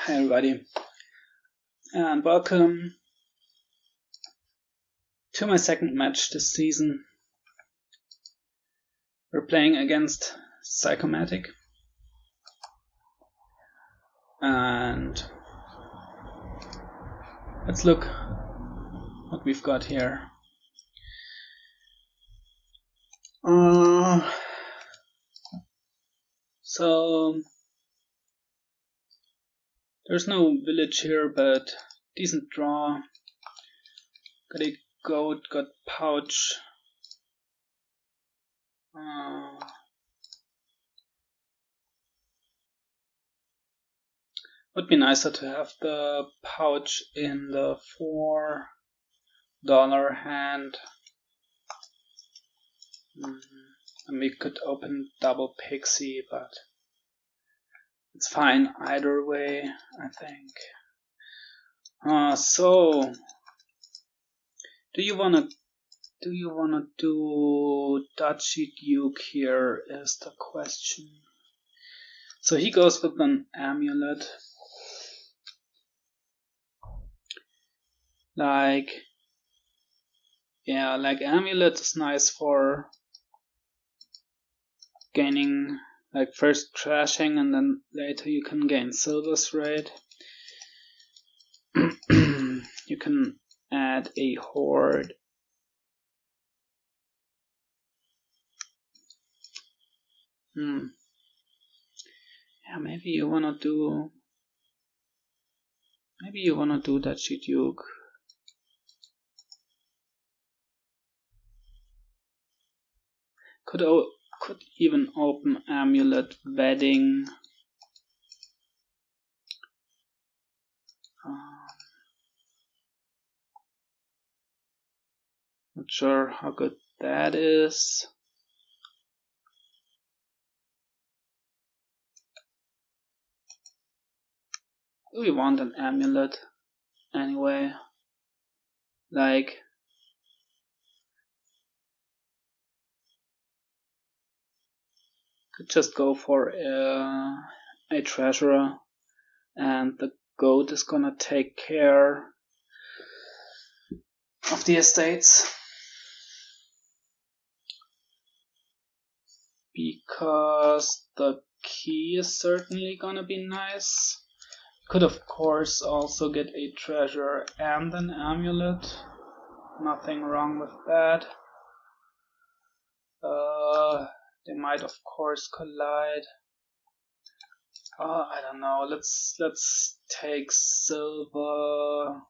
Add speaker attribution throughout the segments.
Speaker 1: Hi everybody, and welcome to my second match this season. We're playing against Sicomatic, and let's look what we've got here. So there's no village here, but decent draw. Got a goat, got pouch. Would be nicer to have the pouch in the $4 hand. And we could open double pixie, but it's fine either way, I think. So do you wanna do Duchy Duke here is the question. So he goes with an amulet. Like amulet is nice for gaining, like first crashing and then later you can gain silver's rate. You can add a horde. Yeah, maybe you wanna do Duchy Duke. Could even open amulet wedding. Not sure how good that is. We want an amulet anyway. Like, could just go for a treasurer, and the goat is gonna take care of the estates. Because the key is certainly gonna be nice. Could of course also get a treasure and an amulet. Nothing wrong with that. They might of course collide. I don't know. Let's take silver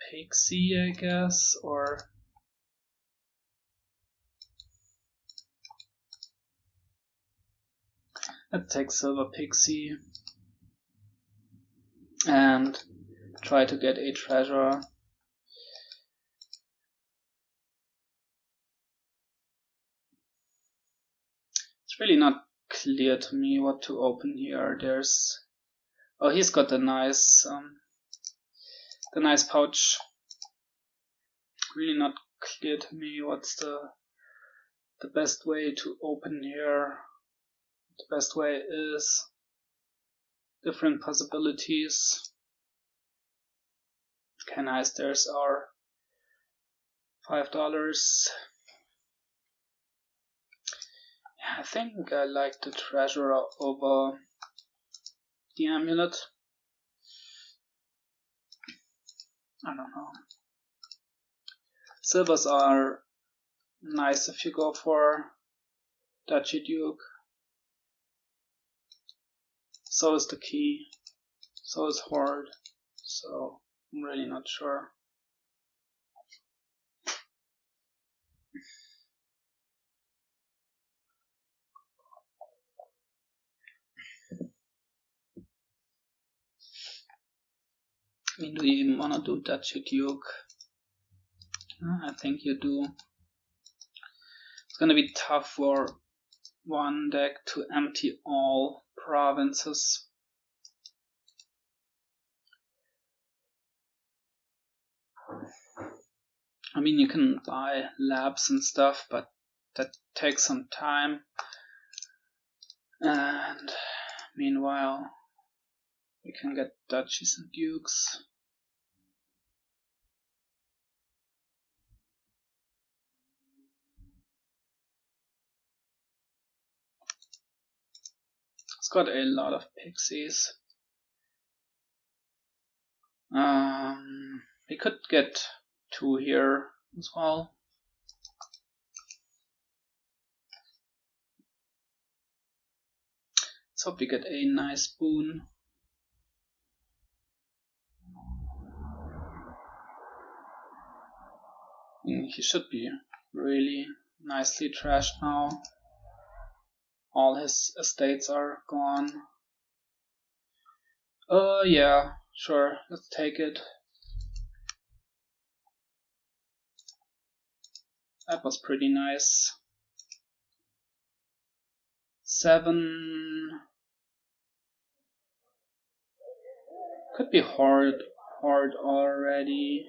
Speaker 1: pixie, I guess, or let's take silver pixie and try to get a treasure. It's really not clear to me what to open here. He's got the nice pouch. Really not clear to me what's the best way to open here. The best way is different possibilities. Okay, nice. There's our $5. I think I like the treasurer over the amulet. I don't know. Silvers are nice if you go for Duchy Duke. So is the key. So is horde. So I'm really not sure. I mean, do you even want to do Duchy Duke? I think you do. It's gonna be tough for one deck to empty all provinces. I mean, you can buy labs and stuff, but that takes some time. And meanwhile, We can get duchies and dukes. It's got a lot of pixies. We could get 2 here as well. Let's hope we get a nice boon. He should be really nicely trashed now. All his estates are gone. Yeah, sure, let's take it. That was pretty nice. 7 could be hard already.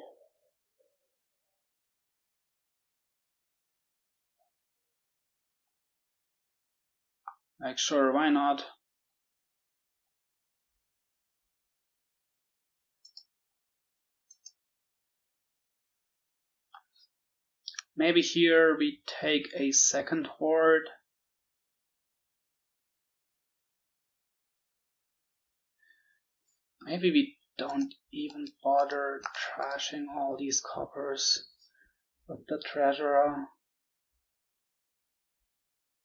Speaker 1: Like, sure, why not? Maybe here we take a second horde. Maybe we don't even bother trashing all these coppers with the treasurer.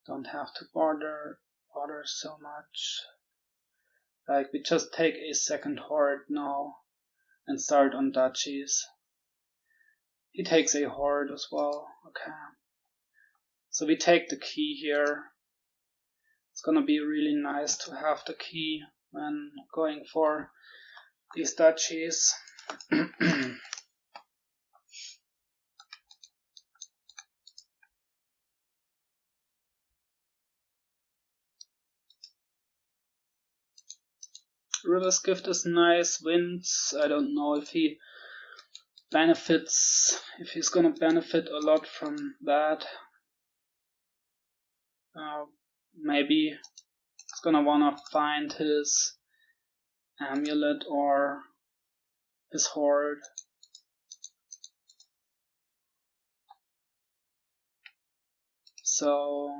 Speaker 1: Don't have to bother so much. Like, we just take a second horde now and start on duchies. He takes a horde as well. Okay. So we take the key here. It's gonna be really nice to have the key when going for these duchies. River's Gift is nice. Winds, I don't know if he benefits, if he's gonna benefit a lot from that. Maybe he's gonna wanna find his amulet or his horde. So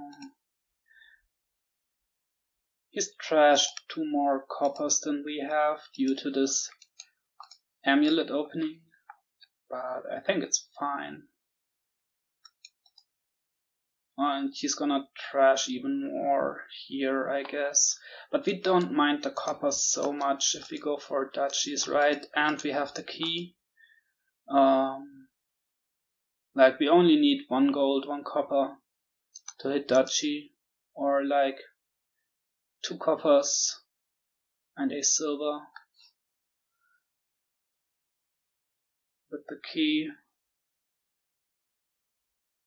Speaker 1: he's trashed 2 more coppers than we have due to this amulet opening, but I think it's fine. And he's gonna trash even more here, I guess. But we don't mind the coppers so much if we go for duchies, right? And we have the key. Like, we only need 1 gold, 1 copper to hit duchy, or like 2 coppers and a silver with the key.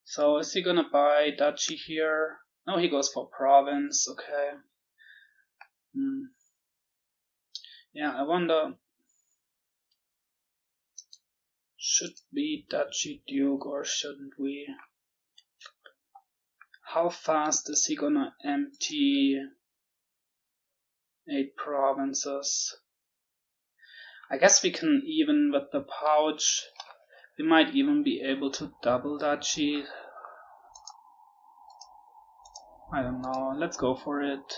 Speaker 1: So is he gonna buy duchy here? No, he goes for province. Okay. Yeah, I wonder, should we duchy duke or shouldn't we? How fast is he gonna empty 8 provinces? I guess we can even with the pouch. We might even be able to double duchy. I don't know, let's go for it.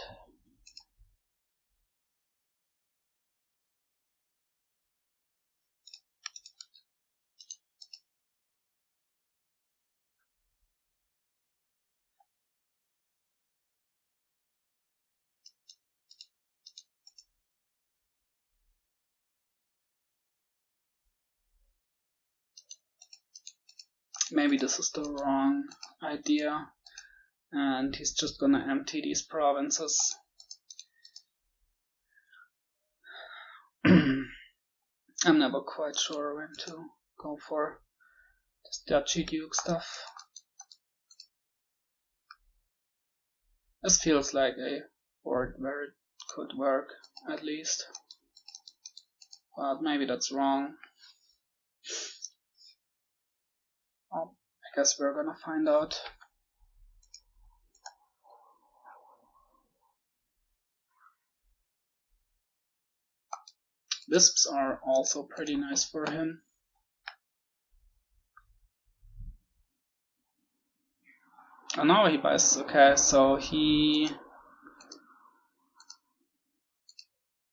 Speaker 1: Maybe this is the wrong idea, and he's just gonna empty these provinces. I'm never quite sure when to go for this duchy duke stuff. This feels like a board where it could work, at least. But maybe that's wrong. Oh, I guess we're gonna find out. Wisps are also pretty nice for him. Oh, now he buys. Okay, so he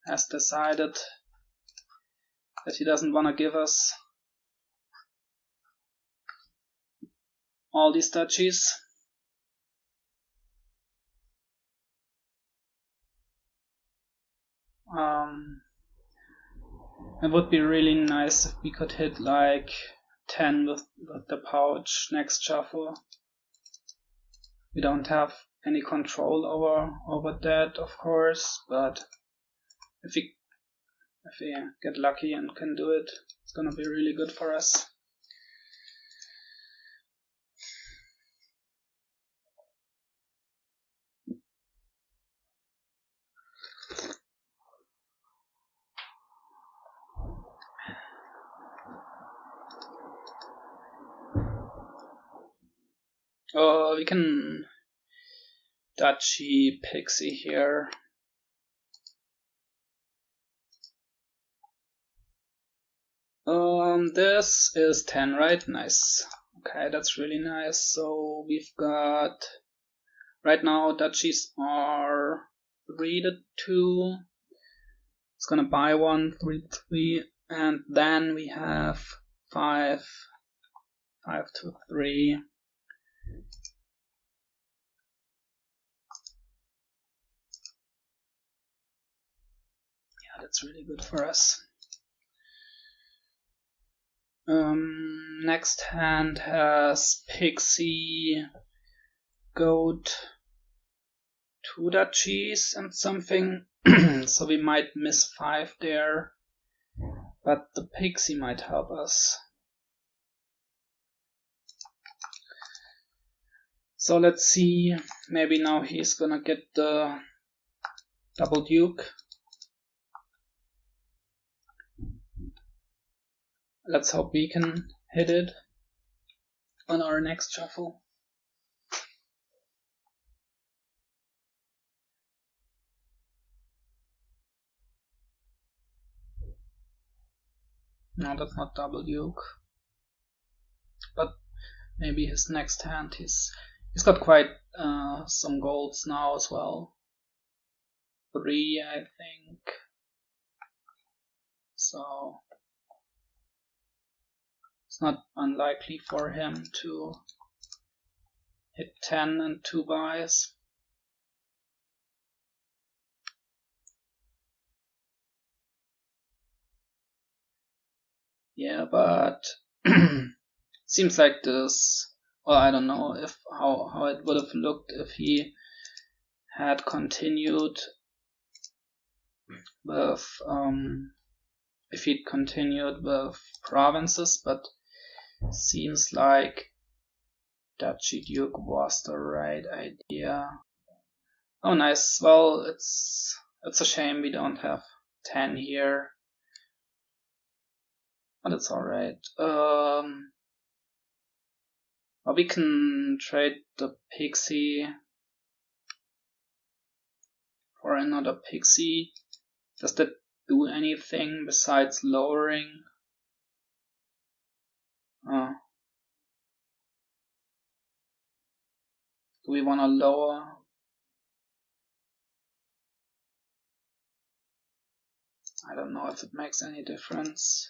Speaker 1: has decided that he doesn't want to give us all these duchies. It would be really nice if we could hit like 10 with the pouch next shuffle. We don't have any control over that, of course, but if we get lucky and can do it, it's gonna be really good for us. We can Duchy Pixie here. This is 10, right? Nice. Okay, that's really nice. So we've got, right now duchies are 3 to 2. It's gonna buy 1, 3 to 3, and then we have 5, 5 to 3. Yeah, that's really good for us. Next hand has Pixie, Goat, 2 duchies and something, so we might miss 5 there, but the Pixie might help us. So let's see, maybe now he's gonna get the double Duke. Let's hope we can hit it on our next shuffle. No, that's not double Duke. But maybe his next hand, he's got quite some golds now as well. 3, I think. So it's not unlikely for him to hit 10 and 2 buys. Yeah, but seems like this, well, I don't know if how it would have looked if he had continued with if he'd continued with provinces, but seems like Duchy Duke was the right idea. Oh, nice. Well, it's a shame we don't have 10 here, but it's alright. Well, we can trade the Pixie for another Pixie. Does that do anything besides lowering? Do we want to lower? I don't know if it makes any difference.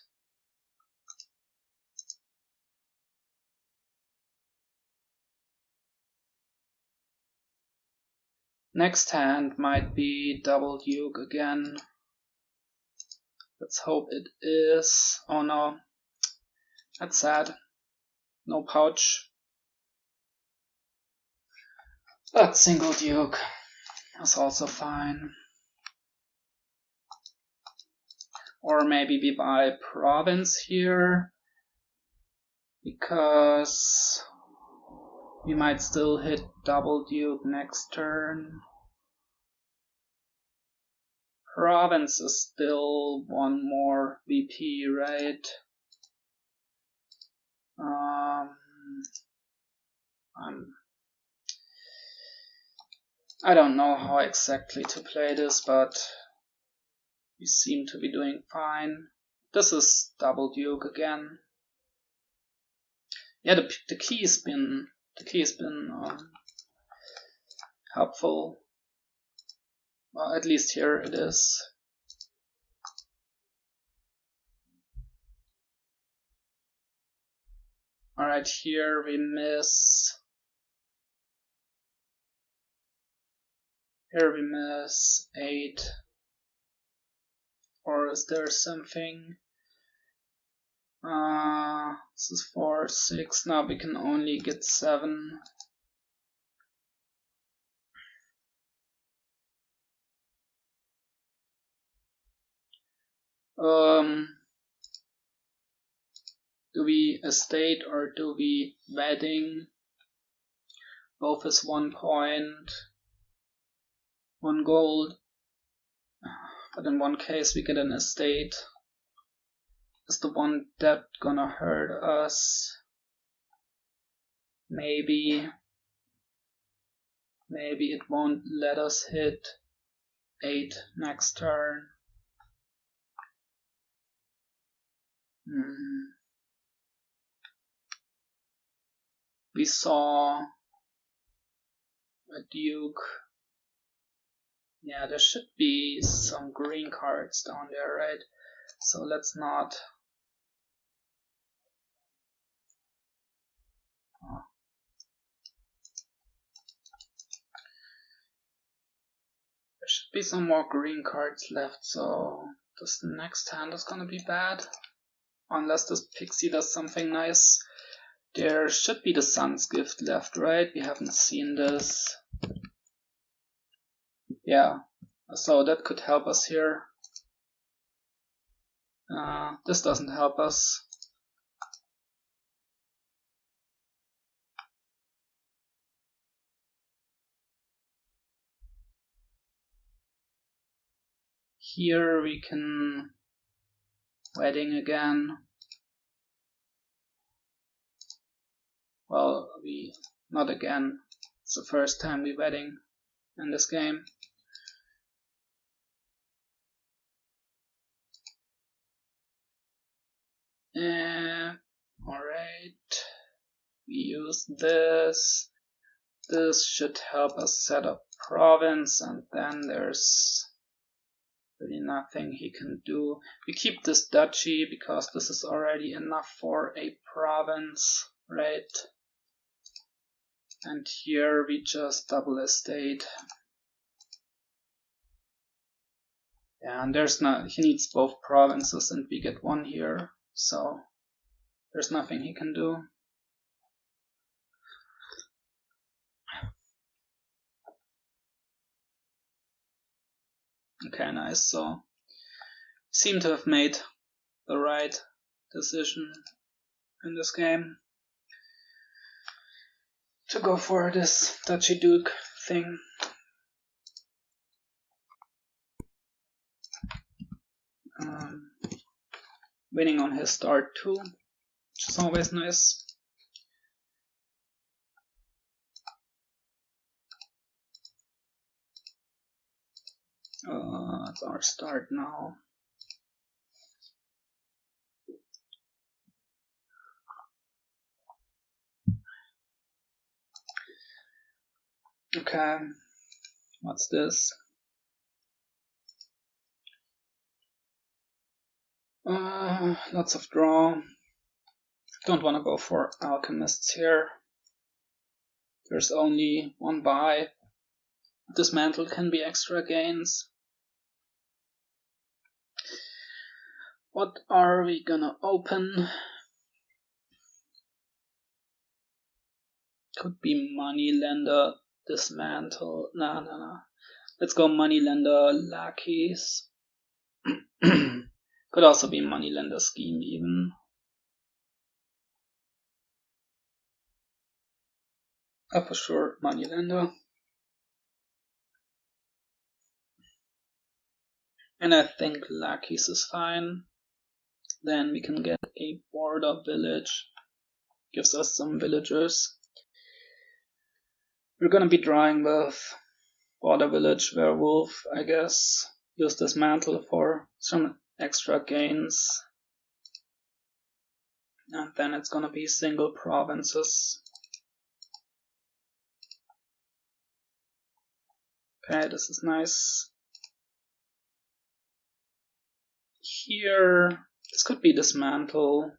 Speaker 1: Next hand might be double Duke again. Let's hope it is. Oh no, that's sad. No pouch. But single Duke is also fine. Or maybe we buy province here, because we might still hit double Duke next turn. Province is still 1 more VP, right? I don't know how exactly to play this, but we seem to be doing fine. This is double Duke again. Yeah, the key has been helpful. Well, at least here it is. Alright, here we miss. Here we miss 8. Or is there something? This is 4, 6. Now we can only get 7. Do we estate or do we wedding? Both is 1 point, 1 gold. But in one case we get an estate. Is the one debt gonna hurt us? Maybe it won't let us hit 8 next turn. We saw a Duke. Yeah, there should be some green cards down there, right? So let's not. There should be some more green cards left, so this next hand is gonna be bad. Unless this pixie does something nice. There should be the Sun's Gift left, right? We haven't seen this. Yeah, so that could help us here. This doesn't help us. Here we can wedding again. Well, not again. It's the first time we wedding in this game. Alright, we use this. This should help us set up province, and then there's really nothing he can do. We keep this duchy because this is already enough for a province, right? And here we just double estate. Yeah, and he needs both provinces and we get 1 here, so there's nothing he can do. Okay, nice. So seem to have made the right decision in this game to go for this Duchy Duke thing. Winning on his start too, which is always nice. It's our start now. Okay, what's this? Lots of draw. Don't want to go for alchemists here. There's only 1 buy. Dismantle can be extra gains. What are we gonna open? Could be moneylender, dismantle. No. Let's go moneylender, lackeys. Could also be moneylender scheme even. For sure, moneylender. And I think lackeys is fine. Then we can get a border village. Gives us some villagers. We're gonna be drawing with border village werewolf, I guess. Use Dismantle for some extra gains. And then it's gonna be single provinces. Okay, this is nice. Here, this could be Dismantle.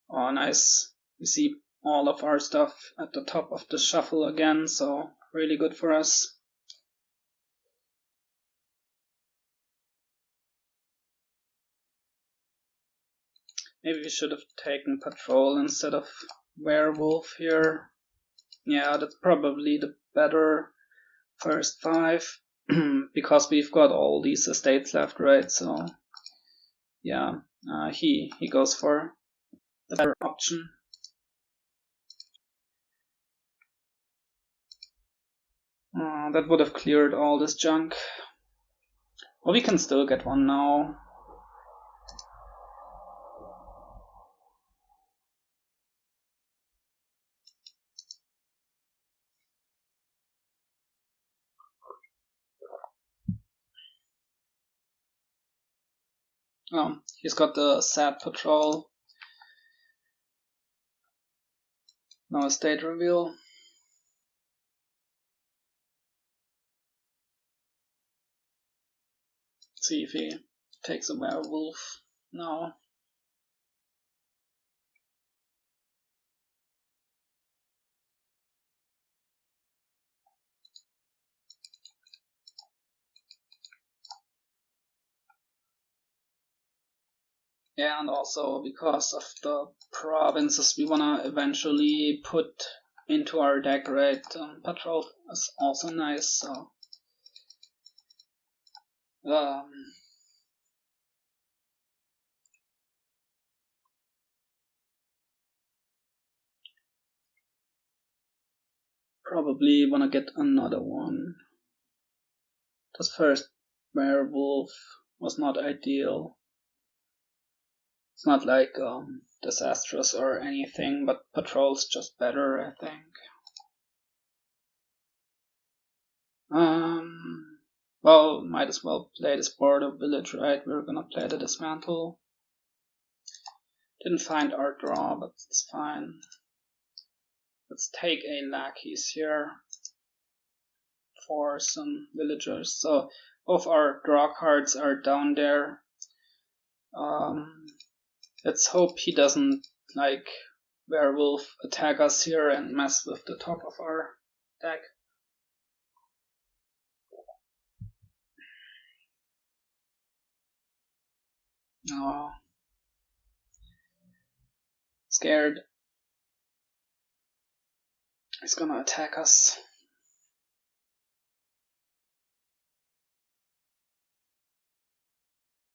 Speaker 1: Oh, nice. We see all of our stuff at the top of the shuffle again, so really good for us. Maybe we should have taken Patrol instead of Werewolf here. Yeah, that's probably the better first 5, because we've got all these estates left, right? So yeah, he goes for the better option. That would have cleared all this junk. Well, we can still get one now. Oh, he's got the sad patrol. No estate reveal. Let's see if he takes a werewolf. No. Yeah, and also because of the provinces we wanna eventually put into our deck, right? Patrol is also nice, so probably wanna get another one. This first werewolf was not ideal. It's not like disastrous or anything, but patrol's just better, I think. Well, might as well play this border village, right? We're gonna play the Dismantle. Didn't find our draw, but it's fine. Let's take a lackeys here for some villagers. So both our draw cards are down there. Let's hope he doesn't like werewolf attack us here and mess with the top of our deck. Oh, scared. He's gonna attack us.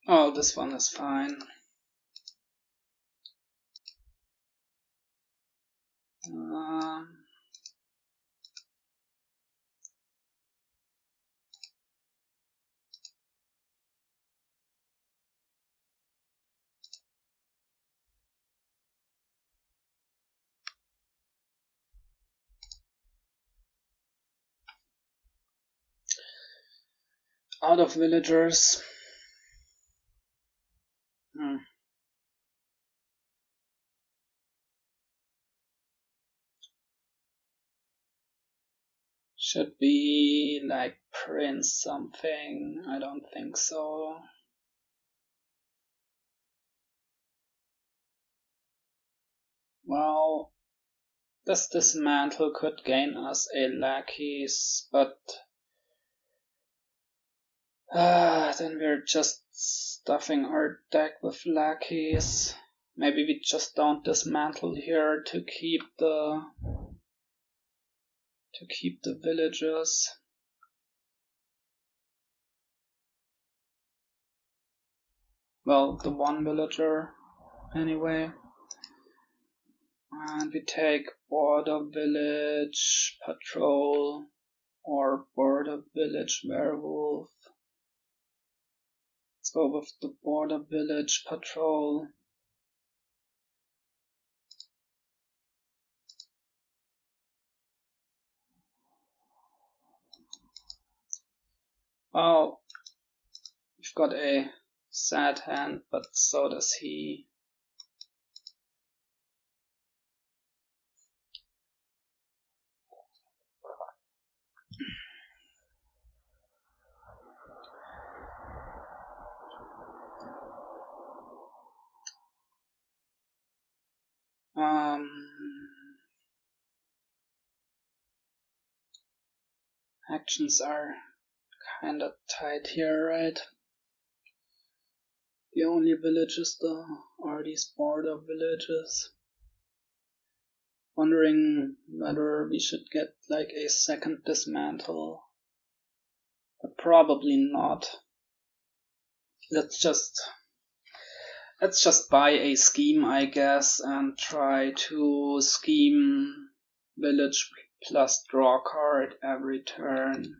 Speaker 1: Oh, this one is fine. Out of villagers. Should be like Prince something. I don't think so. Well, this Dismantle could gain us a lackeys, but then we're just stuffing our deck with lackeys. Maybe we just don't Dismantle here to keep the villagers. Well, the one villager anyway. And we take border village patrol or border village werewolf. Let's go with the border village patrol. Well, we've got a sad hand, but so does he. Actions are kinda tight here, right? The only villages though are these border villages. Wondering whether we should get like a second dismantle. But probably not. Let's just buy a scheme, I guess, and try to scheme village plus draw card every turn.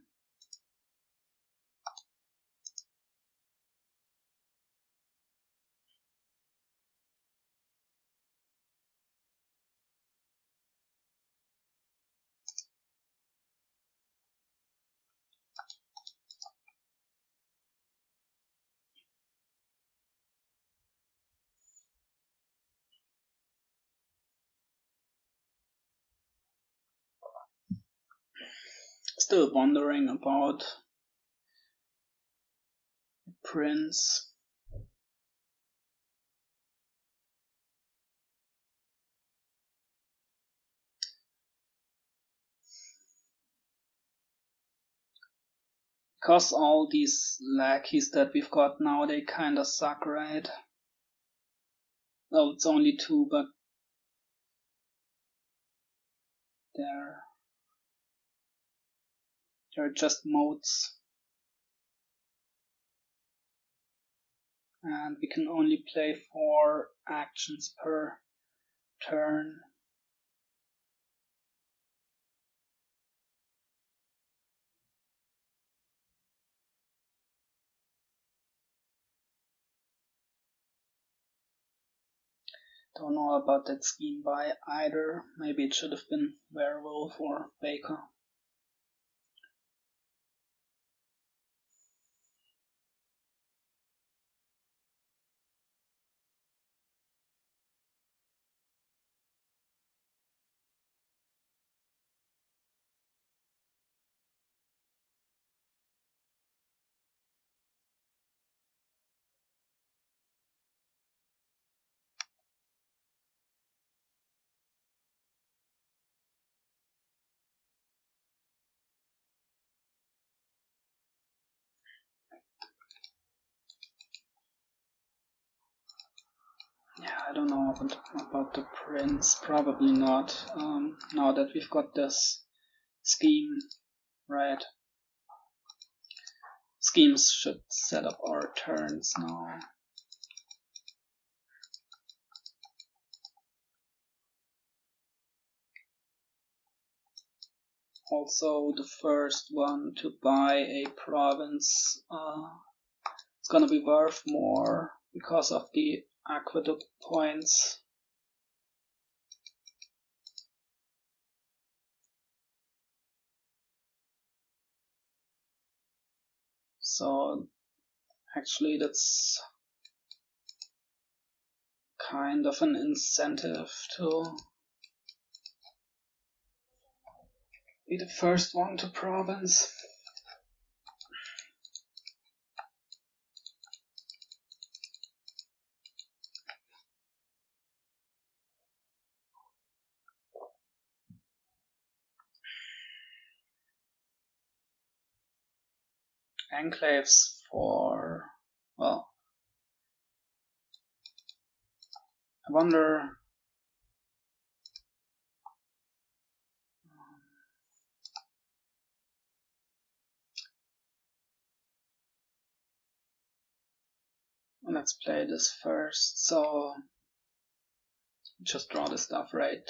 Speaker 1: Still wondering about Prince. Because all these lackeys that we've got now, they kinda suck, right? Well, it's only 2, but they're just modes. And we can only play 4 actions per turn. Don't know about that scheme buy either. Maybe it should have been Werewolf or Baker. Yeah, I don't know about the Prince. Probably not. Now that we've got this scheme, right? Schemes should set up our turns now. Also, the first one to buy a province, it's gonna be worth more because of the Aqueduct points. So actually that's kind of an incentive to be the first one to province. Enclaves for, well, I wonder. Let's play this first. So just draw the stuff, right?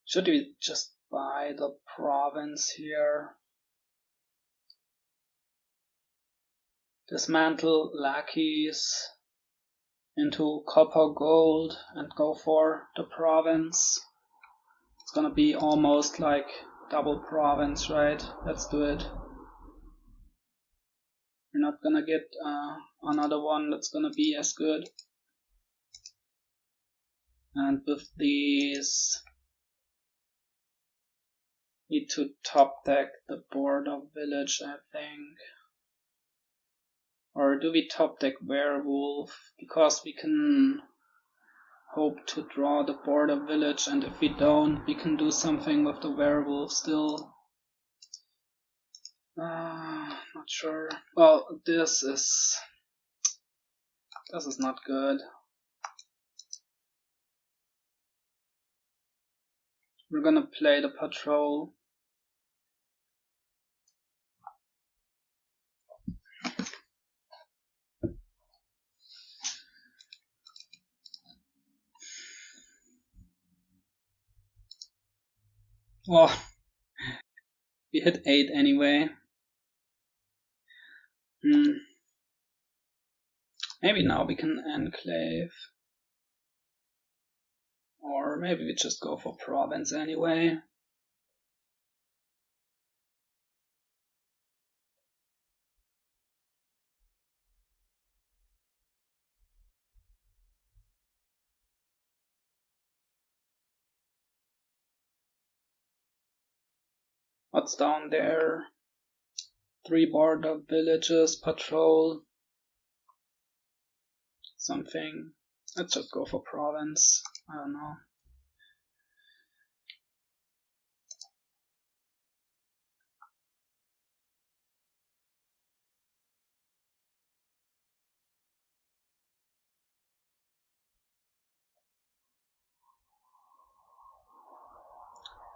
Speaker 1: Should we just buy the province here? Dismantle lackeys into copper gold and go for the province. It's gonna be almost like double province, right? Let's do it. We're not gonna get another one that's gonna be as good. And with these, need to top deck the border village, I think. Or do we top deck werewolf? Because we can hope to draw the border village, and if we don't, we can do something with the werewolf still. Not sure. Well, this is not good. We're gonna play the patrol. Oh, we hit 8 anyway. Maybe now we can enclave. Or maybe we just go for province anyway. What's down there? 3 border villages, patrol. Something. Let's just go for province. I don't know.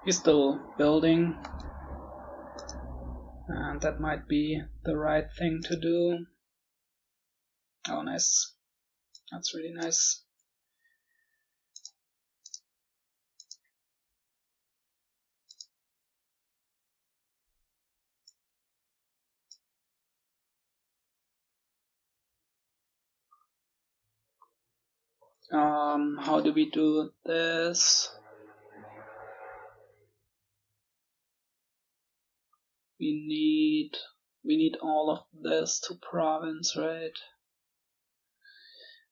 Speaker 1: He's still building, and that might be the right thing to do. Oh, nice. That's really nice. How do we do this? We need all of this to province, right?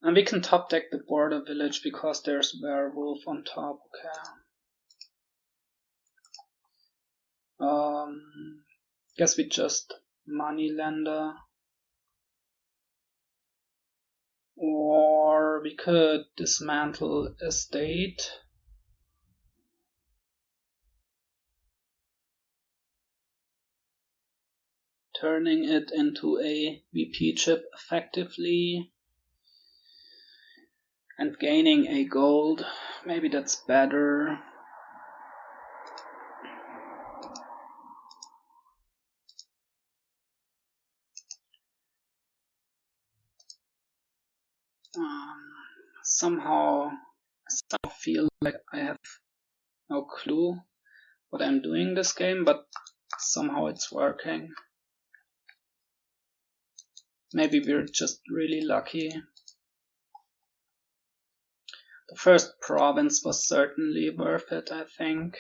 Speaker 1: And we can top deck the border village because there's werewolf on top. Okay. Guess we just moneylender. Or we could dismantle estate. Turning it into a VP chip effectively. And gaining a gold. Maybe that's better. Somehow I feel like I have no clue what I'm doing this game, but somehow it's working. Maybe we're just really lucky. The first province was certainly worth it, I think,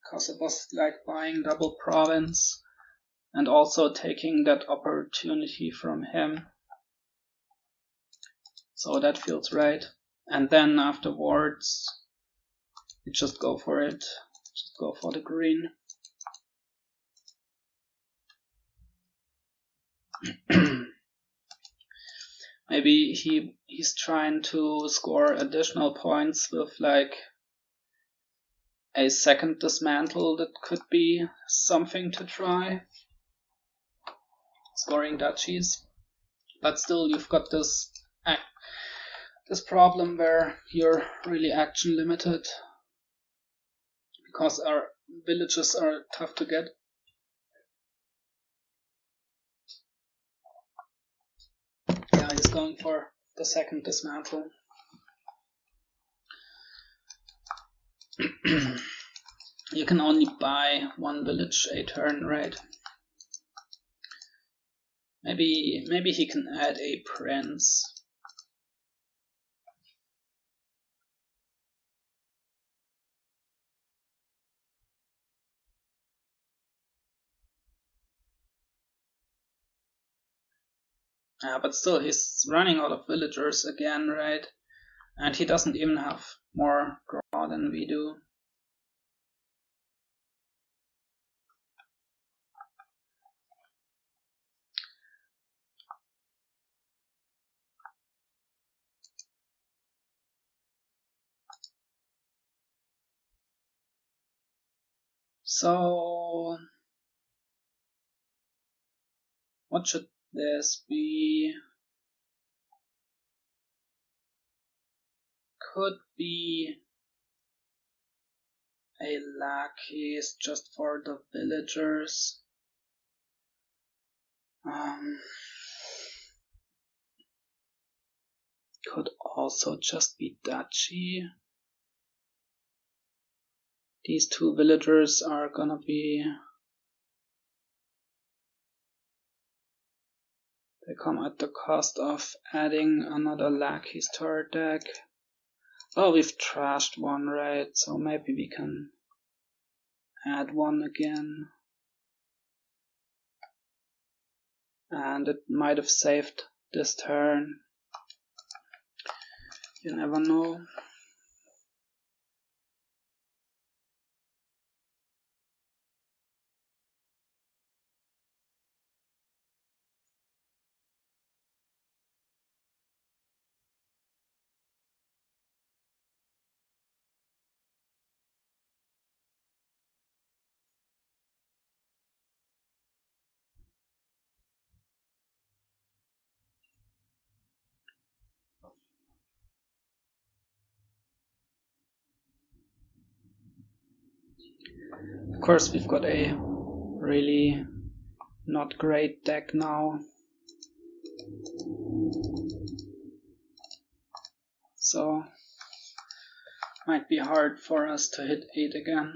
Speaker 1: because it was like buying double province and also taking that opportunity from him. So that feels right. And then afterwards, you just go for it. Just go for the green. Maybe he's trying to score additional points with like a second dismantle. That could be something to try. Scoring duchies. But still you've got this problem where you're really action limited. Because our villages are tough to get. Yeah, he's going for the second dismantle. You can only buy one village a turn, right? Maybe he can add a prince. Yeah, but still he's running out of villagers again, right? And he doesn't even have more draw than we do. So what should this be? Could be a lackeys just for the villagers. Could also just be Duchy. These two villagers are gonna be... They come at the cost of adding another lackeys to our deck. Oh, we've trashed one, right? So maybe we can add one again. And it might have saved this turn. You never know. Of course, we've got a really not great deck now. So, might be hard for us to hit 8 again.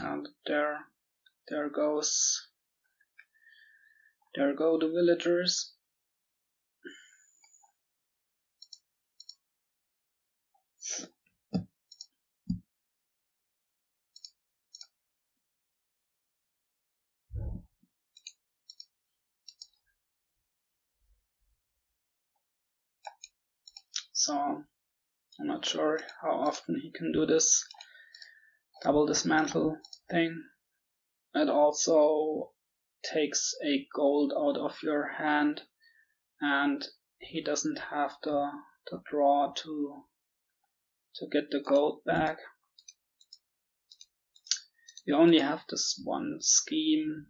Speaker 1: And there go the villagers. So, I'm not sure how often he can do this double dismantle thing. It also takes a gold out of your hand, and he doesn't have the draw to get the gold back. We only have this one scheme.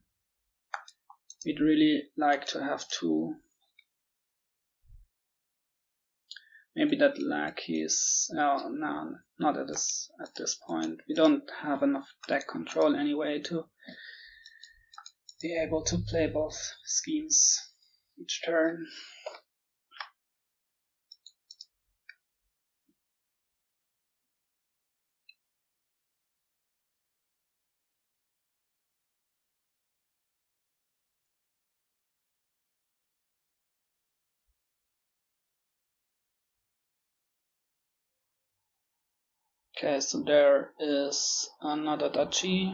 Speaker 1: We'd really like to have two. Maybe that lackeys. Oh, no, not at this point. We don't have enough deck control anyway to be able to play both schemes each turn. Okay, so there is another duchy.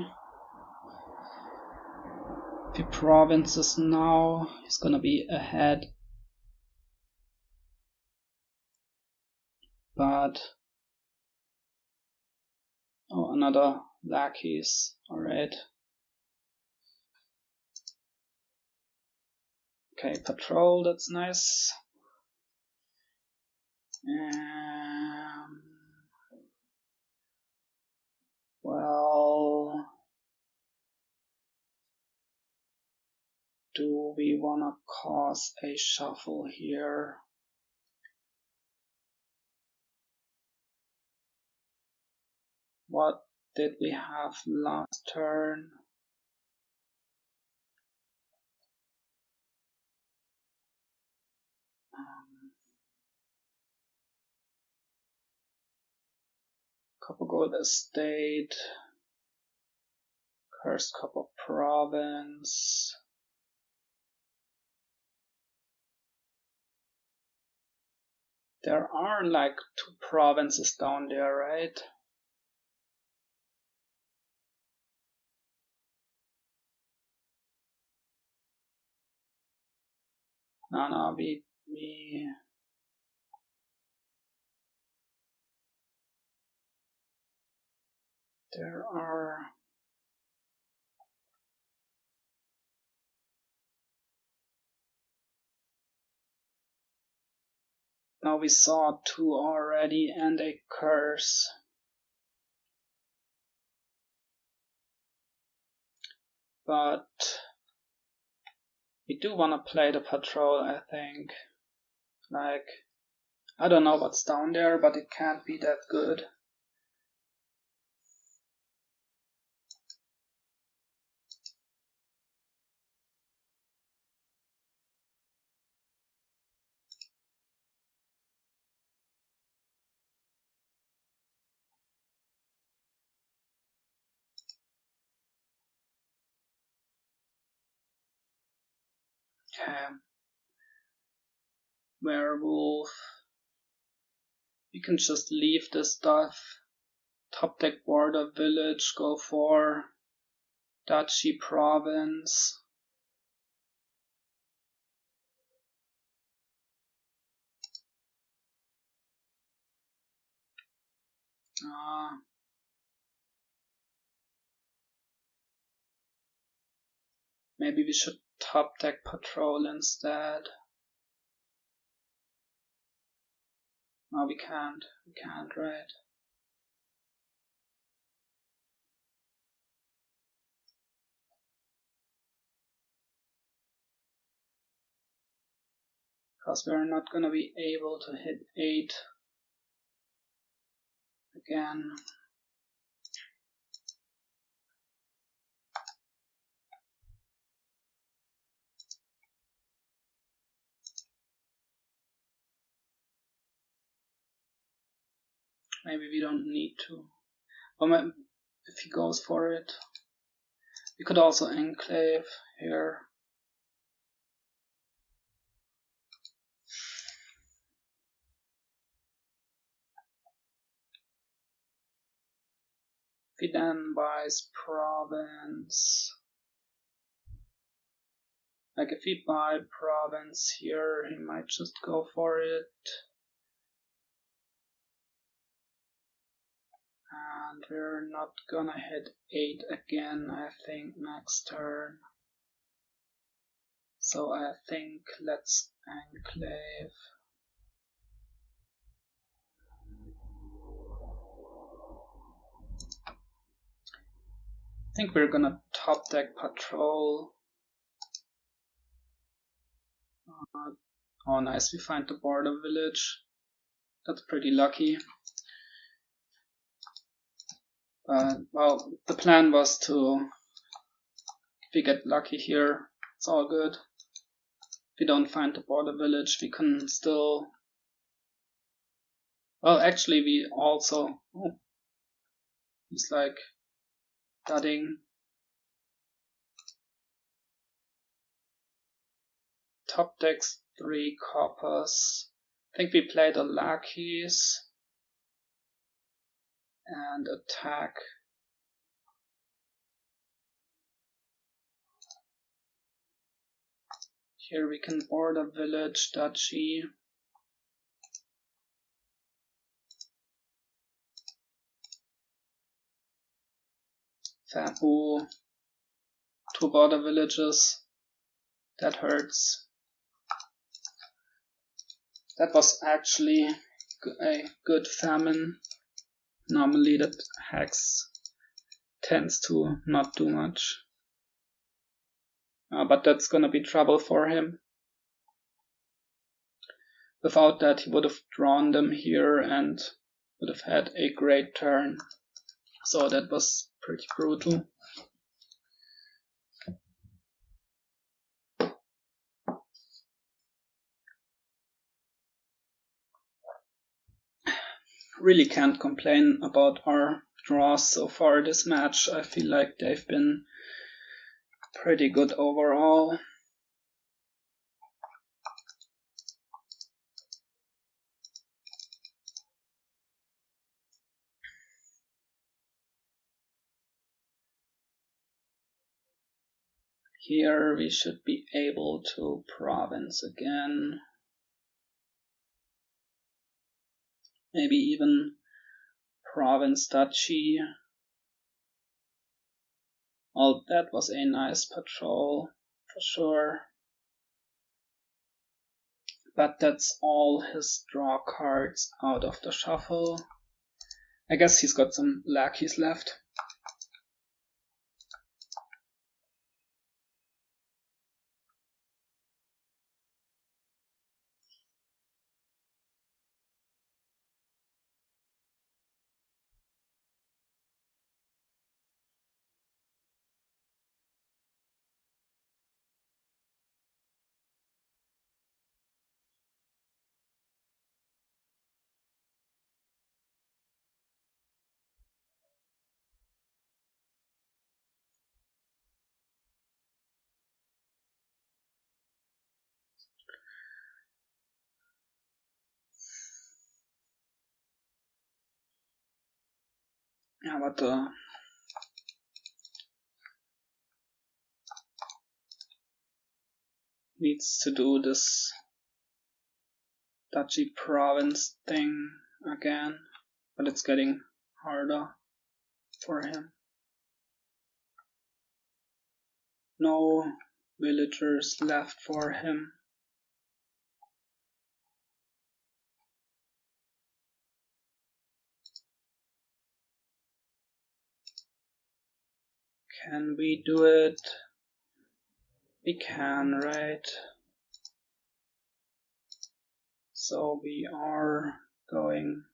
Speaker 1: 3 provinces now. He's gonna be ahead. But oh, another lackeys. Alright. Okay, patrol, that's nice. Well, do we wanna cause a shuffle here? What did we have last turn? Copper Gold Estate, Cursed Copper Province. There are like 2 provinces down there, right? No, we there are now we saw 2 already and a curse. But we do want to play the patrol, I think. Like, I don't know what's down there, but it can't be that good. Okay. Werewolf. We can just leave this stuff. Top deck border village, go for Duchy province. Maybe we should top deck patrol instead. No, we can't. We can't, right? Because we're not gonna be able to hit 8 again. Maybe we don't need to. Or if he goes for it, we could also enclave here. If he then buys province, like if we buy province here, he might just go for it. And we're not gonna hit 8 again, I think, next turn. So I think let's enclave. I think we're gonna top deck patrol. Oh nice, we find the border village. That's pretty lucky. But well, the plan was to, if we get lucky here, it's all good. If we don't find the border village, we can still, well actually we also, he's like dudding. Top decks 3 coppers. I think we play the lackeys and attack. Here we can board a village, Duchy. Fabu. 2 border villages. That hurts. That was actually a good famine. Normally that hex tends to not do much. But that's gonna be trouble for him. Without that he would have drawn them here and would have had a great turn. So that was pretty brutal. Really can't complain about our draws so far this match. I feel like they've been pretty good overall. Here we should be able to province again. Maybe even province Duchy. Oh, that was a nice patrol, for sure. But that's all his draw cards out of the shuffle. I guess he's got some lackeys left. Yeah, but needs to do this Duchy province thing again, but it's getting harder for him. No villagers left for him. Can we do it? We can, right? So we are going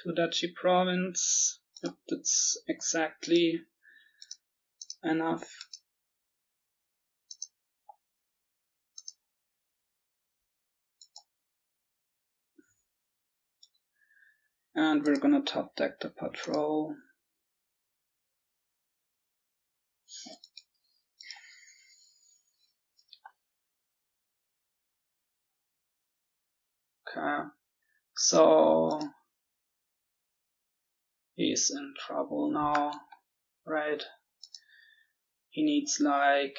Speaker 1: to Duchy province. Yep, that's exactly enough. And we're gonna top deck the patrol. Okay, so he's in trouble now, right? He needs like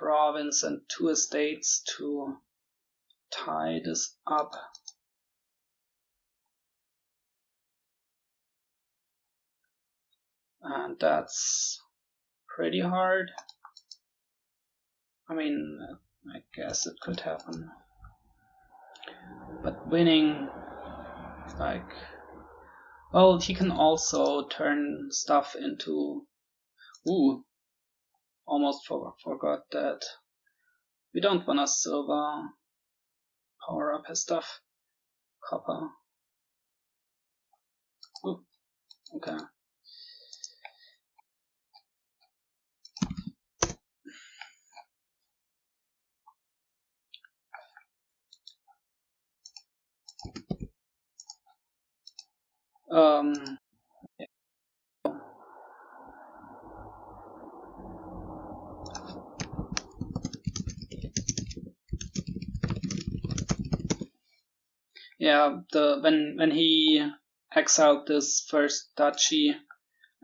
Speaker 1: province and 2 estates to tie this up. And that's pretty hard. I mean, I guess it could happen. But winning, like, well, he can also turn stuff into, ooh, almost forgot that. We don't want a silver power up his stuff. Copper. Ooh, okay. Yeah, when he exiled this first duchy,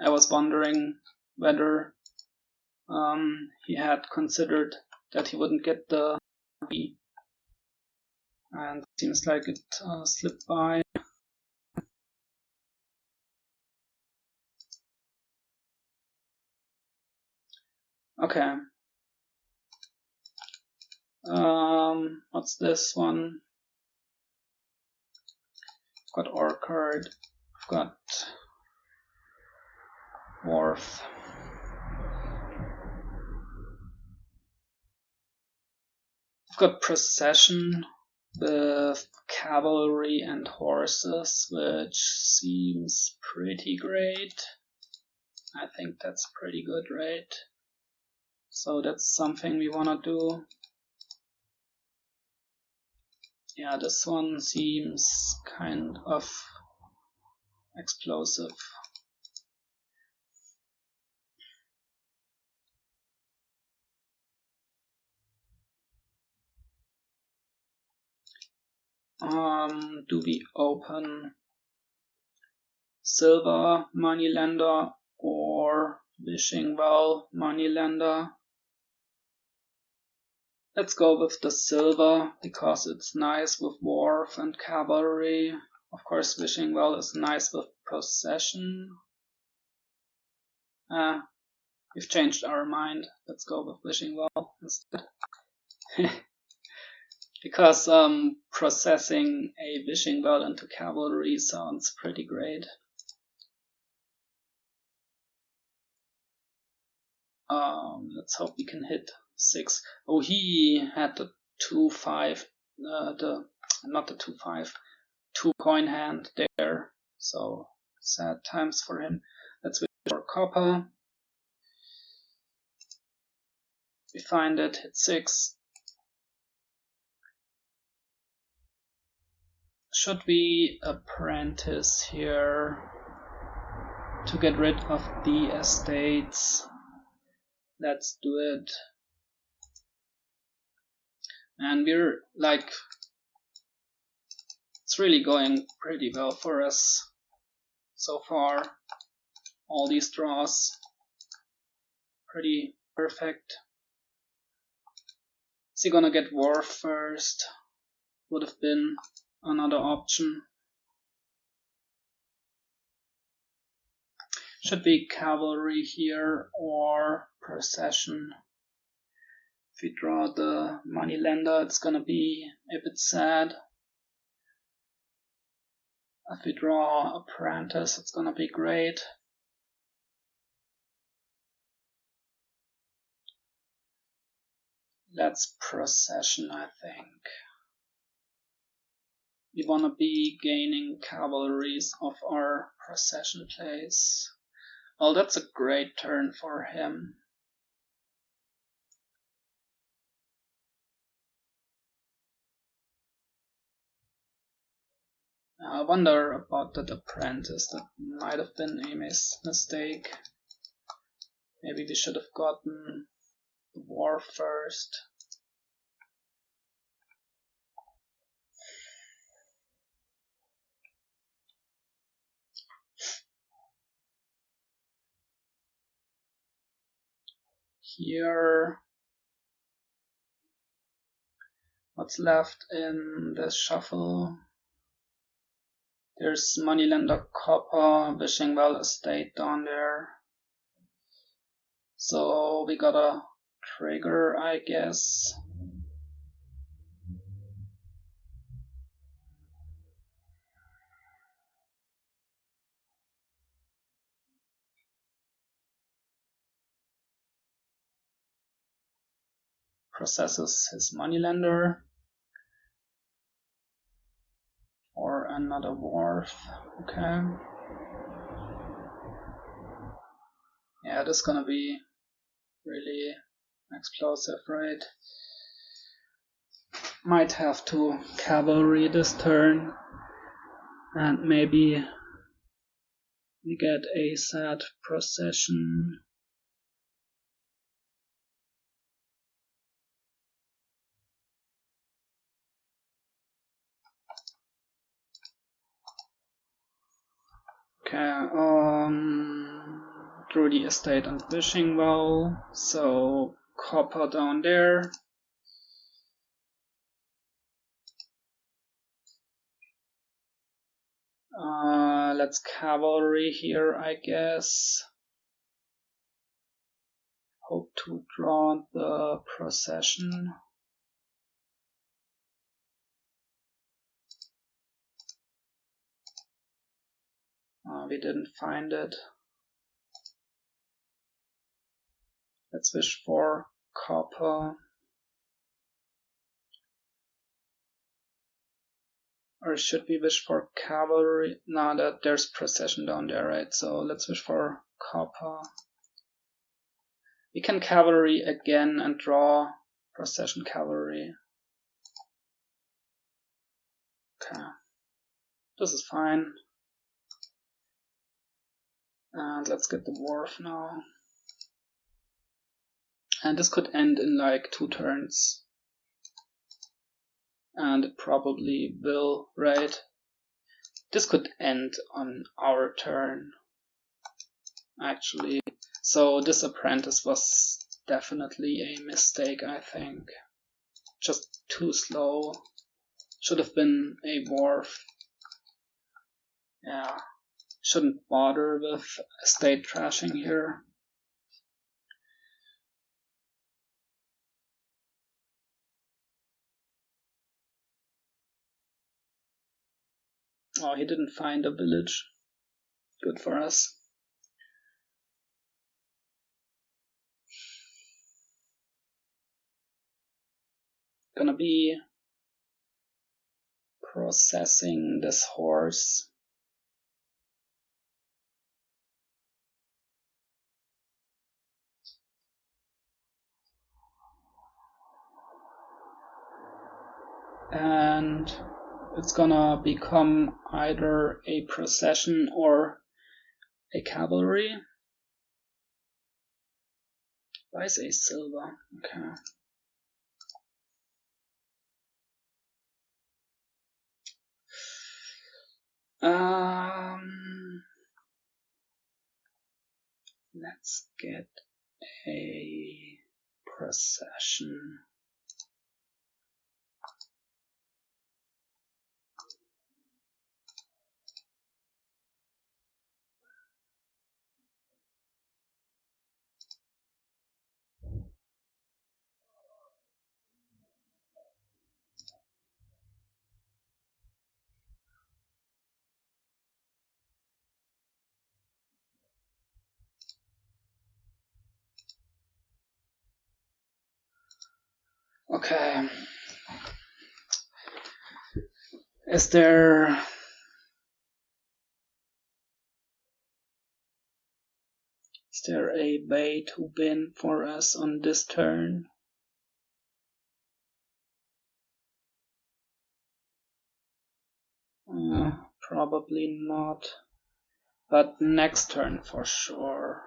Speaker 1: I was wondering whether he had considered that he wouldn't get the B, and it seems like it slipped by. Okay. What's this one? I've got Orchard. I've got Wharf. I've got Procession. with cavalry and horses, which seems pretty great. I think that's pretty good, right? So that's something we wanna do. Yeah, this one seems kind of explosive. Do we open silver moneylender or wishing well moneylender? Let's go with the silver because it's nice with wharf and cavalry. Of course, wishing well is nice with procession. We've changed our mind. Let's go with wishing well instead. Because processing a wishing well into cavalry sounds pretty great. Let's hope we can hit 6. Oh, he had the 2-5, not the 2-5, 2 coin hand there. So sad times for him. Let's wait for copper. We find it, hit 6. Should we apprentice here to get rid of the estates? Let's do it. And we're like, it's really going pretty well for us so far. All these draws, pretty perfect. Is he gonna get war first? Would have been another option. Should be cavalry here or procession. If we draw the moneylender, it's gonna be a bit sad. If we draw apprentice, it's gonna be great. Let's procession, I think. We wanna be gaining cavalries of our procession plays. Well, that's a great turn for him. I wonder about that apprentice. That might have been a mistake. Maybe we should have gotten the war first. Here, what's left in the shuffle? There's moneylender copper, wishing well estate down there. So we gotta trigger, I guess. Processes his moneylender. Or another wharf. Okay. Yeah, this is gonna be really explosive, right? Might have to cavalry this turn, and maybe we get a sad procession. Okay, through the estate and wishing well, so copper down there. Let's cavalry here, I guess. Hope to draw the procession. We didn't find it. Let's wish for copper. Or should we wish for cavalry? No, there's procession down there, right? So let's wish for copper. We can cavalry again and draw procession cavalry. Okay, this is fine. And let's get the wharf now. And this could end in like 2 turns. And it probably will, right? This could end on our turn, actually. So this apprentice was definitely a mistake, I think. Just too slow. Should have been a wharf. Yeah. Shouldn't bother with estate trashing here. Oh, he didn't find a village. Good for us. Gonna be processing this horse. And it's gonna become either a procession or a cavalry. Why is a silver? Okay. Let's get a procession. Okay. Is there a way to win for us on this turn? Probably not. But next turn for sure.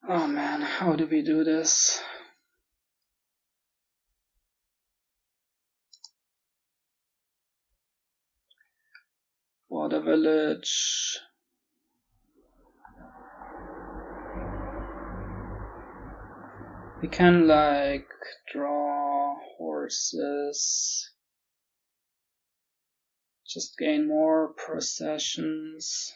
Speaker 1: Oh man, how do we do this? Water village. We can like draw horses. Just gain more processions.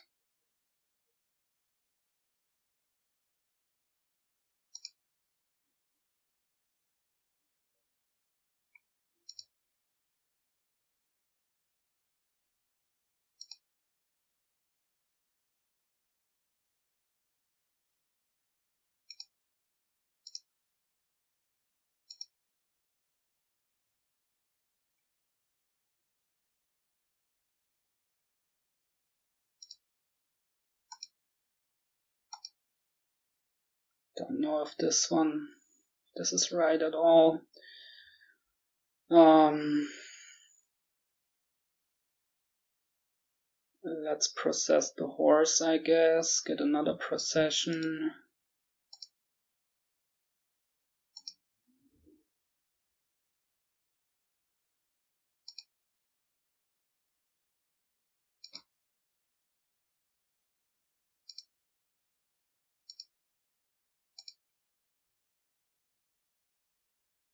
Speaker 1: Don't know if this is right at all. Let's process the horse, I guess. Get another procession.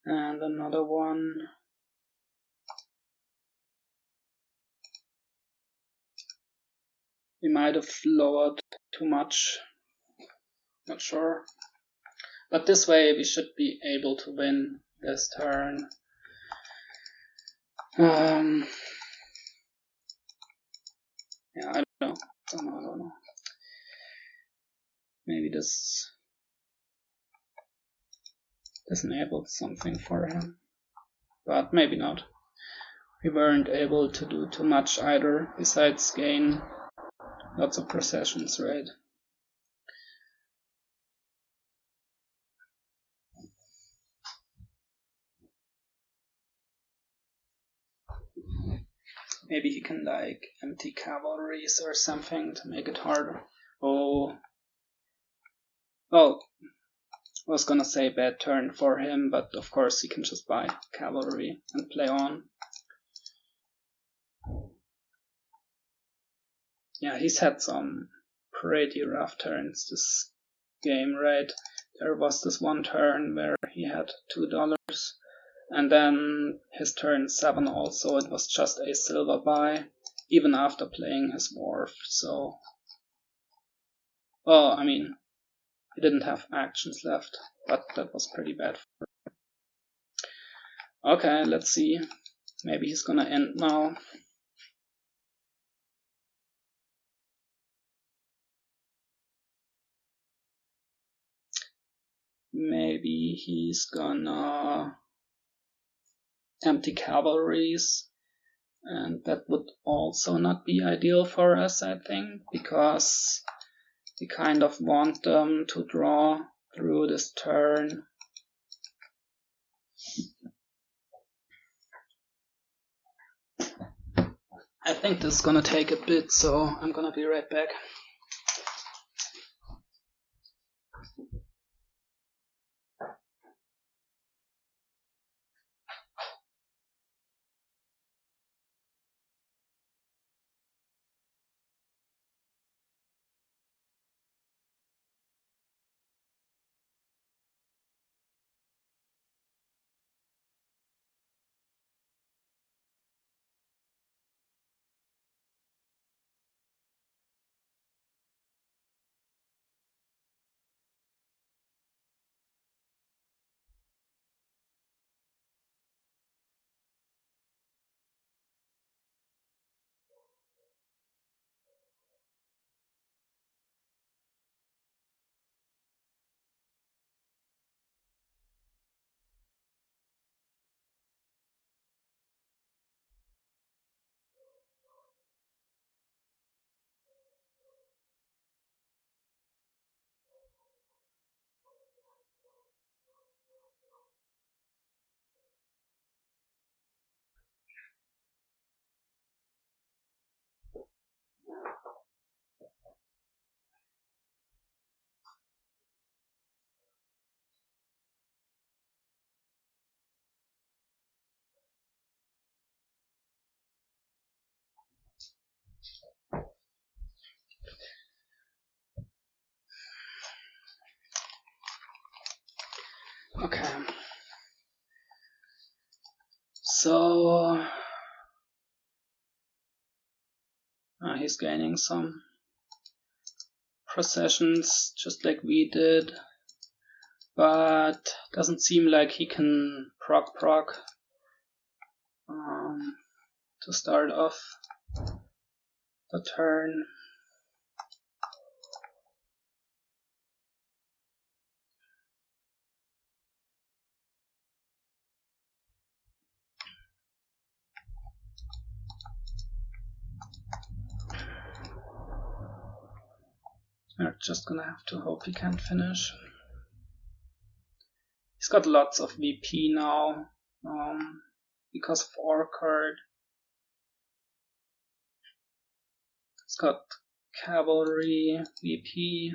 Speaker 1: And another one. We might have lowered too much. Not sure. But this way we should be able to win this turn. Yeah, I don't know. Maybe this enabled something for him, but maybe not. We weren't able to do too much either, besides gain lots of processions, right? Maybe he can like empty cavalries or something to make it harder. Oh, well, I was gonna say bad turn for him, but of course he can just buy cavalry and play on. Yeah, he's had some pretty rough turns this game, right? There was this one turn where he had $2, and then his turn 7 also, it was just a silver buy, even after playing his wharf, so... Well, I mean, he didn't have actions left, but that was pretty bad for him. Okay, let's see. Maybe he's gonna end now. Maybe he's gonna empty cavalries, and that would also not be ideal for us, I think, because we kind of want them to draw through this turn. I think this is gonna take a bit, so I'm gonna be right back. Okay. So he's gaining some processions just like we did, but doesn't seem like he can proc to start off the turn. We're just gonna have to hope he can't finish. He's got lots of VP now, because of Orchard. He's got Cavalry, VP,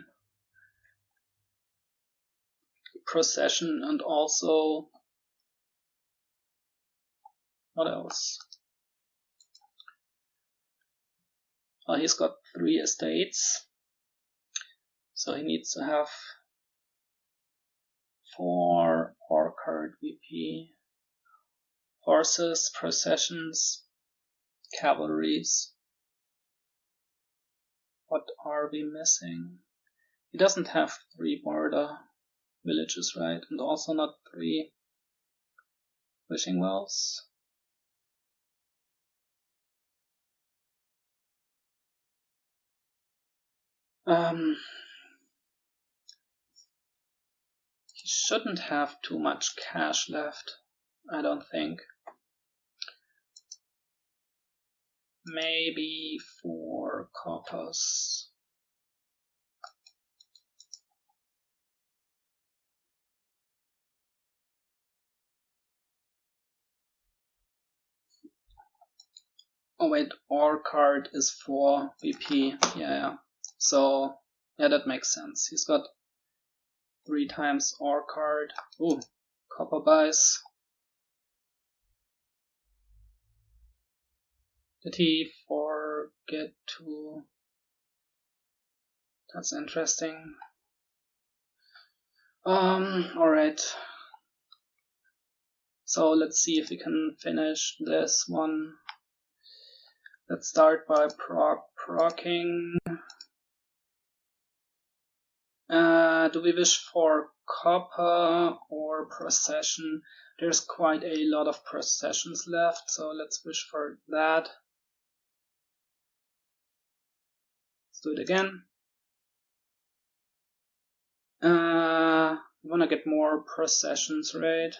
Speaker 1: Procession, and also... what else? Well, he's got 3 estates, so he needs to have 4 Orchard VP, horses, processions, cavalries. What are we missing? He doesn't have 3 border villages, right? And also not 3 wishing wells. He shouldn't have too much cash left, I don't think. Maybe 4 coppers. Oh wait, ore card is 4 VP. Yeah. So yeah, that makes sense. He's got 3 times ore card. Ooh, copper buys. Did he forget to? That's interesting. Alright. So let's see if we can finish this one. Let's start by procking. Do we wish for copper or procession? There's quite a lot of processions left, so let's wish for that. Let's do it again. We wanna get more processions, right?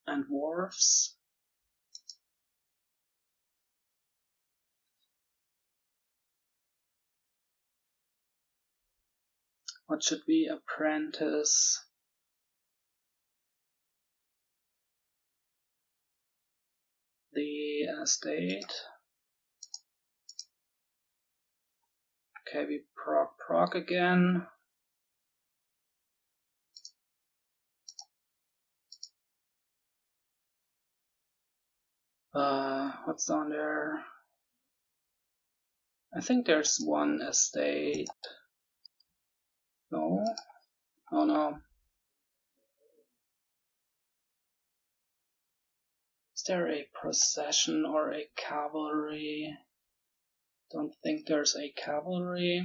Speaker 1: And wharfs. What should we apprentice? The estate. Okay, we proc again. What's down there? I think there's one estate. No? Oh no. Is there a procession or a cavalry? Don't think there's a cavalry.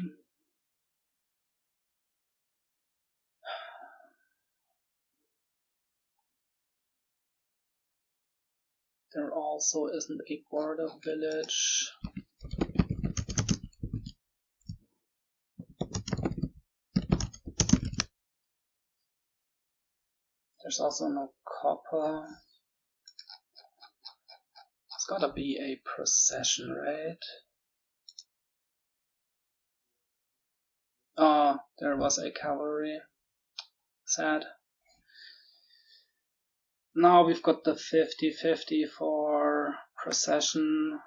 Speaker 1: There also isn't a border village. There's also no copper. It's gotta be a procession, right? Oh, there was a cavalry. Sad. Now we've got the 50-50 for procession,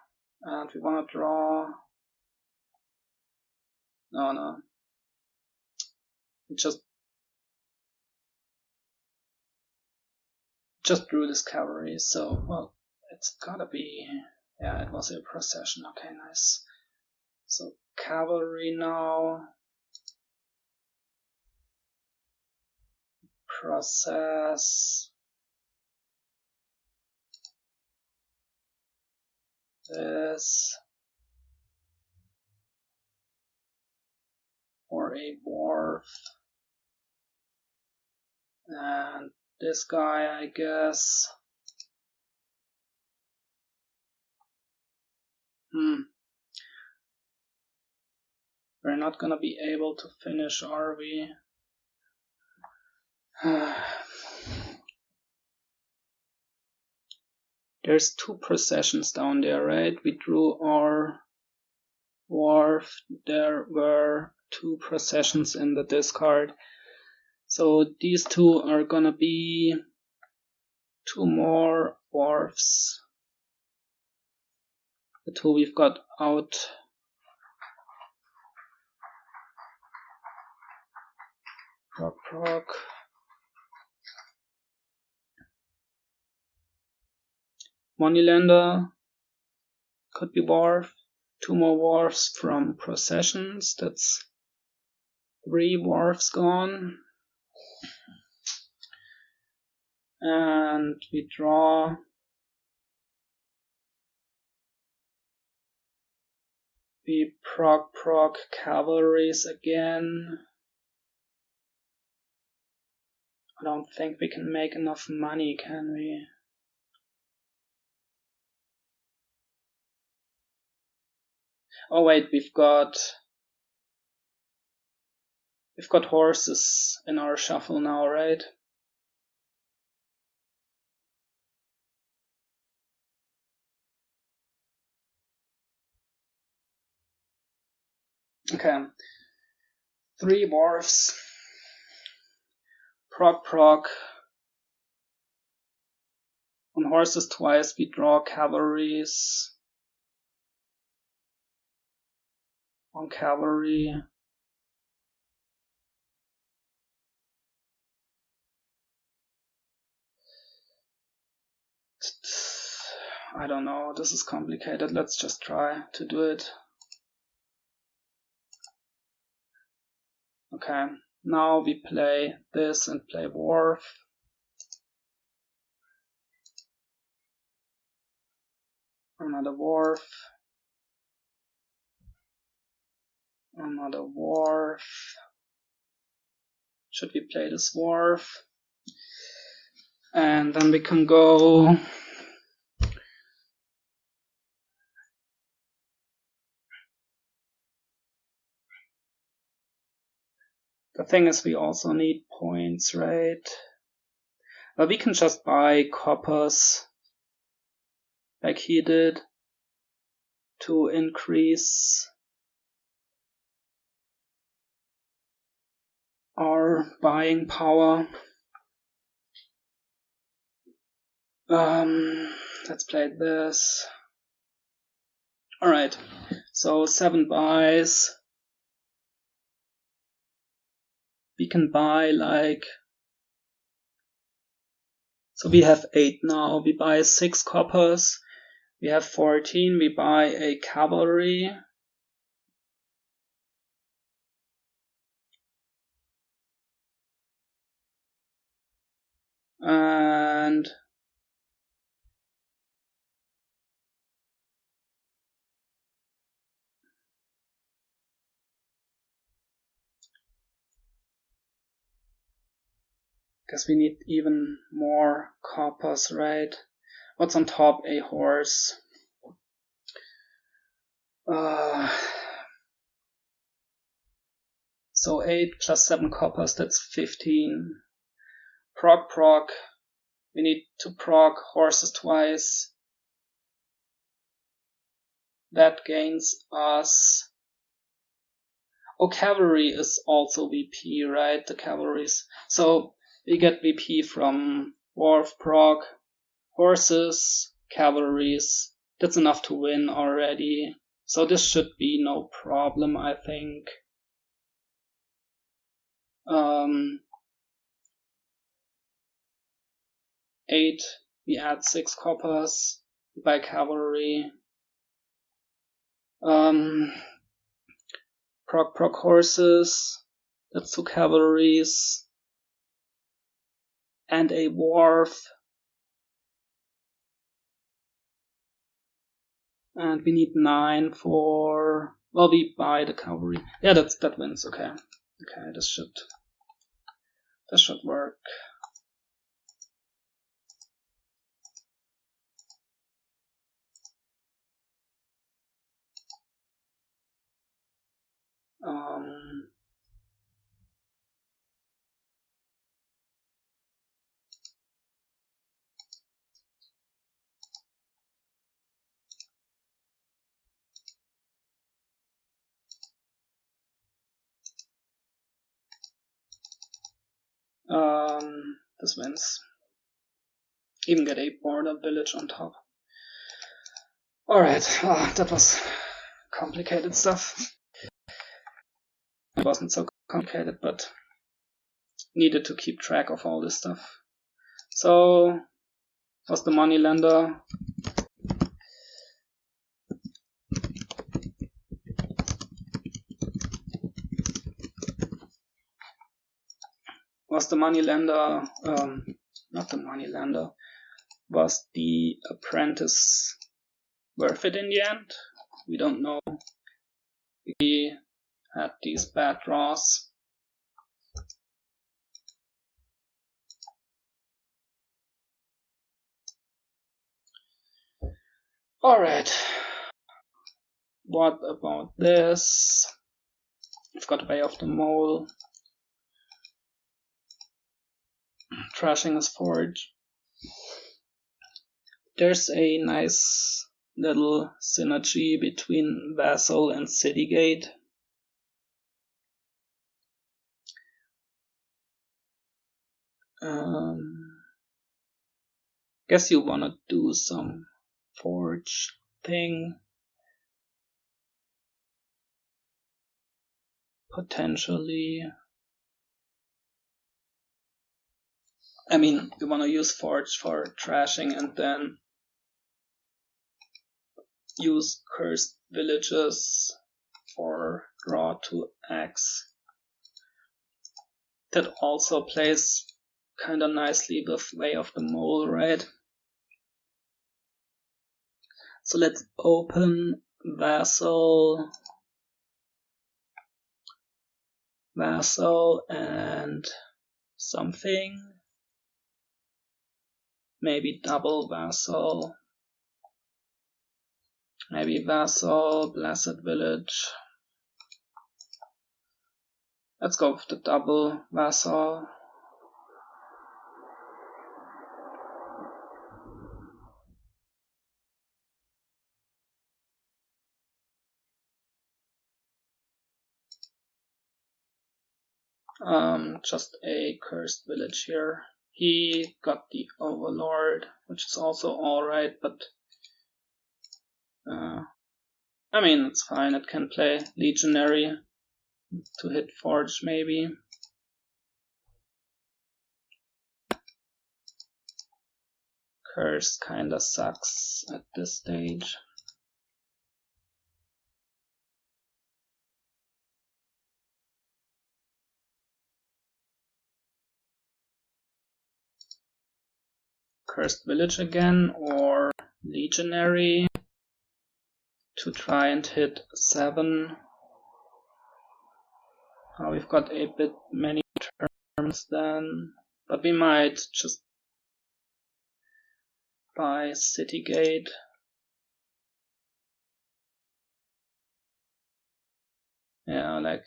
Speaker 1: and we want to draw. No. We just drew this cavalry, so, well, it's gotta be. Yeah, it was a procession. Okay, nice. So, cavalry now. Process. This. Or a wharf. And this guy, I guess. We're not gonna be able to finish, are we? There's 2 processions down there, right? We drew our wharf. There were 2 processions in the discard. So these 2 are gonna be 2 more wharfs. The 2 we've got out. Proc. Moneylender could be wharf. 2 more wharfs from processions. That's 3 wharfs gone. And we draw. we proc cavalries again. I don't think we can make enough money, can we? Oh wait, we've got horses in our shuffle now, right? Okay. 3 wharfs. Proc. On horses twice we draw cavalries. On cavalry. I don't know, this is complicated. Let's just try to do it. Okay, now we play this and play wharf. Another wharf. Another wharf. Should we play this wharf? And then we can go the thing is we also need points, right? But we can just buy coppers like he did to increase our buying power. Let's play this. Alright, so 7 buys. We can buy like, so we have 8 now. We buy 6 coppers. We have 14. We buy a cavalry. And guess we need even more coppers, right? What's on top? A horse. So 8 plus 7 coppers, that's 15. Proc. We need to proc horses twice. That gains us. Oh, cavalry is also VP, right? The cavalries. So we get VP from wharf, proc, horses, cavalries. That's enough to win already. So this should be no problem, I think. 8, we add 6 coppers, we buy cavalry. Proc horses, that's 2 cavalries. And a wharf. And we need 9 for, well, we buy the cavalry. Yeah, that wins, okay. Okay, this should work. This wins. Even get a border village on top. Alright, that was complicated stuff. It wasn't so complicated, but needed to keep track of all this stuff. So, was the money lender? Was the money lender, not the money lender, was the apprentice worth it in the end? We don't know. we had these bad draws. Alright, what about this? We've got Way of the Mole. Trashing his forge. There's a nice little synergy between Vassal and Citygate. Guess you wanna do some forge thing. Potentially. I mean, you wanna use forge for trashing and then use cursed villages for draw to X. That also plays kinda nicely with Way of the Mole, right? So let's open Vassal, and something. Maybe double Vassal. Maybe Vassal, Blessed Village. Let's go with the double Vassal. Just a cursed village here. He got the Overlord, which is also alright, but I mean, it's fine. It can play Legionary to hit Forge, maybe. Curse kinda sucks at this stage. Cursed Village again, or Legionary to try and hit 7. We've got a bit many terms then, but we might just buy Citygate. Yeah, like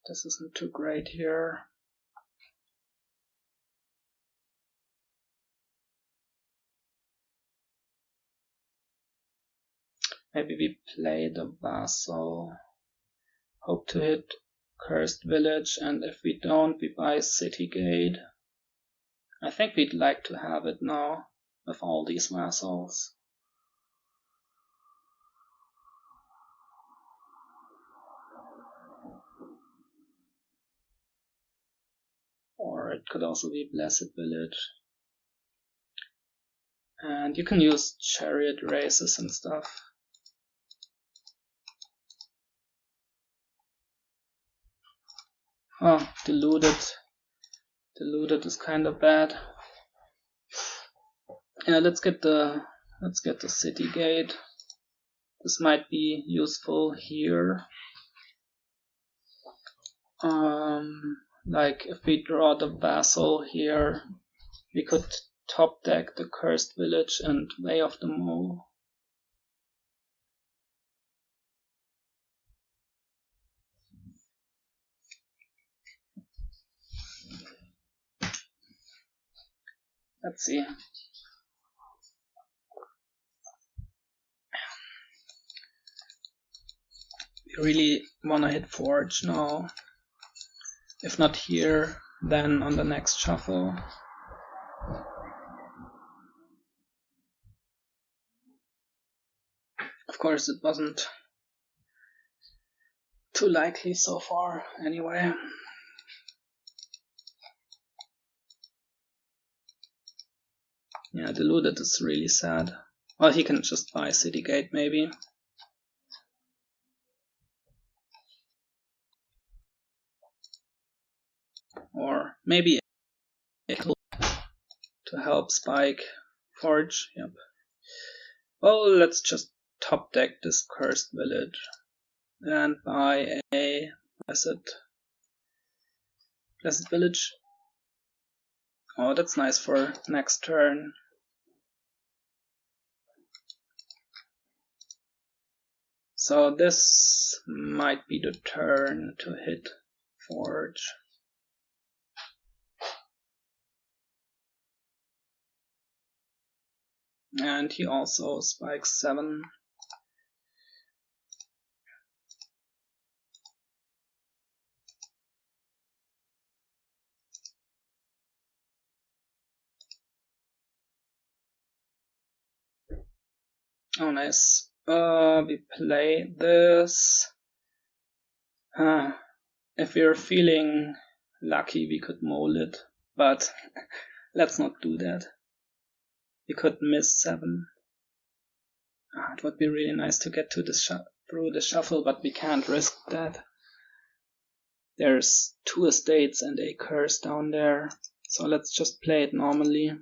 Speaker 1: this isn't too great here. Maybe we play the Vassal, hope to hit Cursed Village, and if we don't, we buy Citygate. I think we'd like to have it now with all these vassals. Or it could also be Blessed Village. And you can use chariot races and stuff. Oh, deluded. Deluded is kind of bad. Yeah, let's get the Citygate. This might be useful here. Like if we draw the Vassal here, we could top deck the Cursed Village and Way of the Mole. Let's see. We really wanna hit Forge now. If not here, then on the next shuffle. Of course, it wasn't too likely so far, anyway. Yeah, deluded is really sad. Well, he can just buy Citygate, maybe. Or maybe to help spike Forge. Yep. Well, let's just top deck this cursed village and buy a blessed village. Oh, that's nice for next turn. So this might be the turn to hit Forge. And he also spikes 7. Oh, nice. We play this. If we're feeling lucky, we could mold it, but let's not do that. We could miss 7. It would be really nice to get to the through the shuffle, but we can't risk that. There's 2 estates and a curse down there, so let's just play it normally.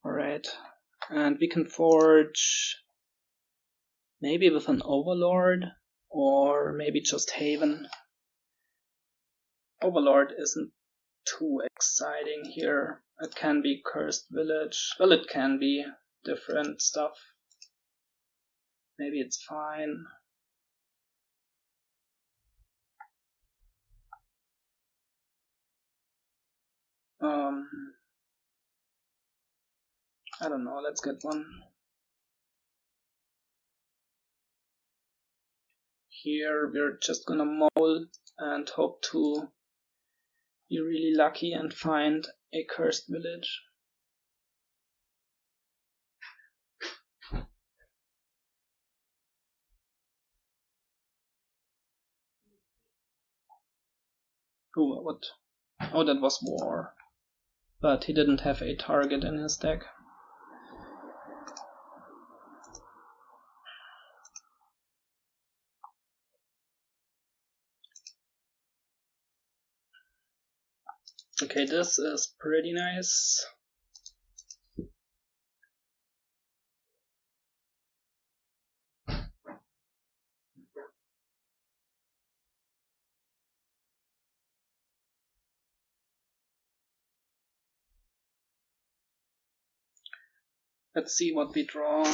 Speaker 1: Alright, and we can forge maybe with an Overlord, or maybe just Haven. Overlord isn't too exciting here. It can be Cursed Village. Well, it can be different stuff. Maybe it's fine. I don't know, let's get one. Here we're just gonna mold and hope to be really lucky and find a cursed village. Oh, what? Oh, that was war. But he didn't have a target in his deck. Okay, this is pretty nice. Let's see what we draw.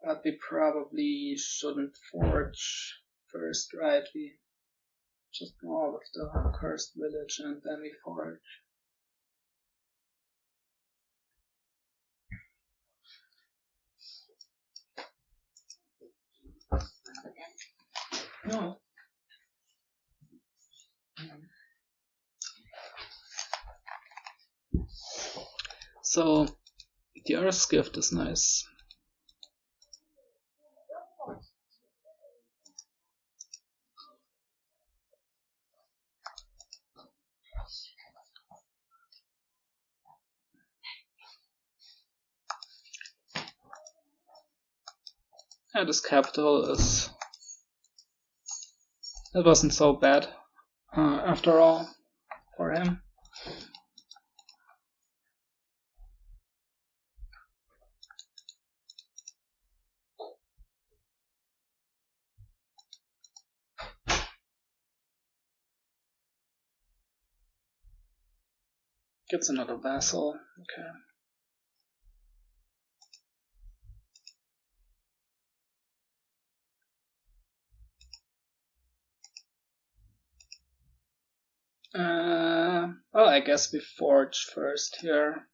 Speaker 1: But we probably shouldn't forge first, right? We just draw with the cursed village and then we forge. No. So the Earth's Gift is nice. Yeah, this capital is... It wasn't so bad after all for him. Gets another vassal, okay. Well, I guess we forge first here.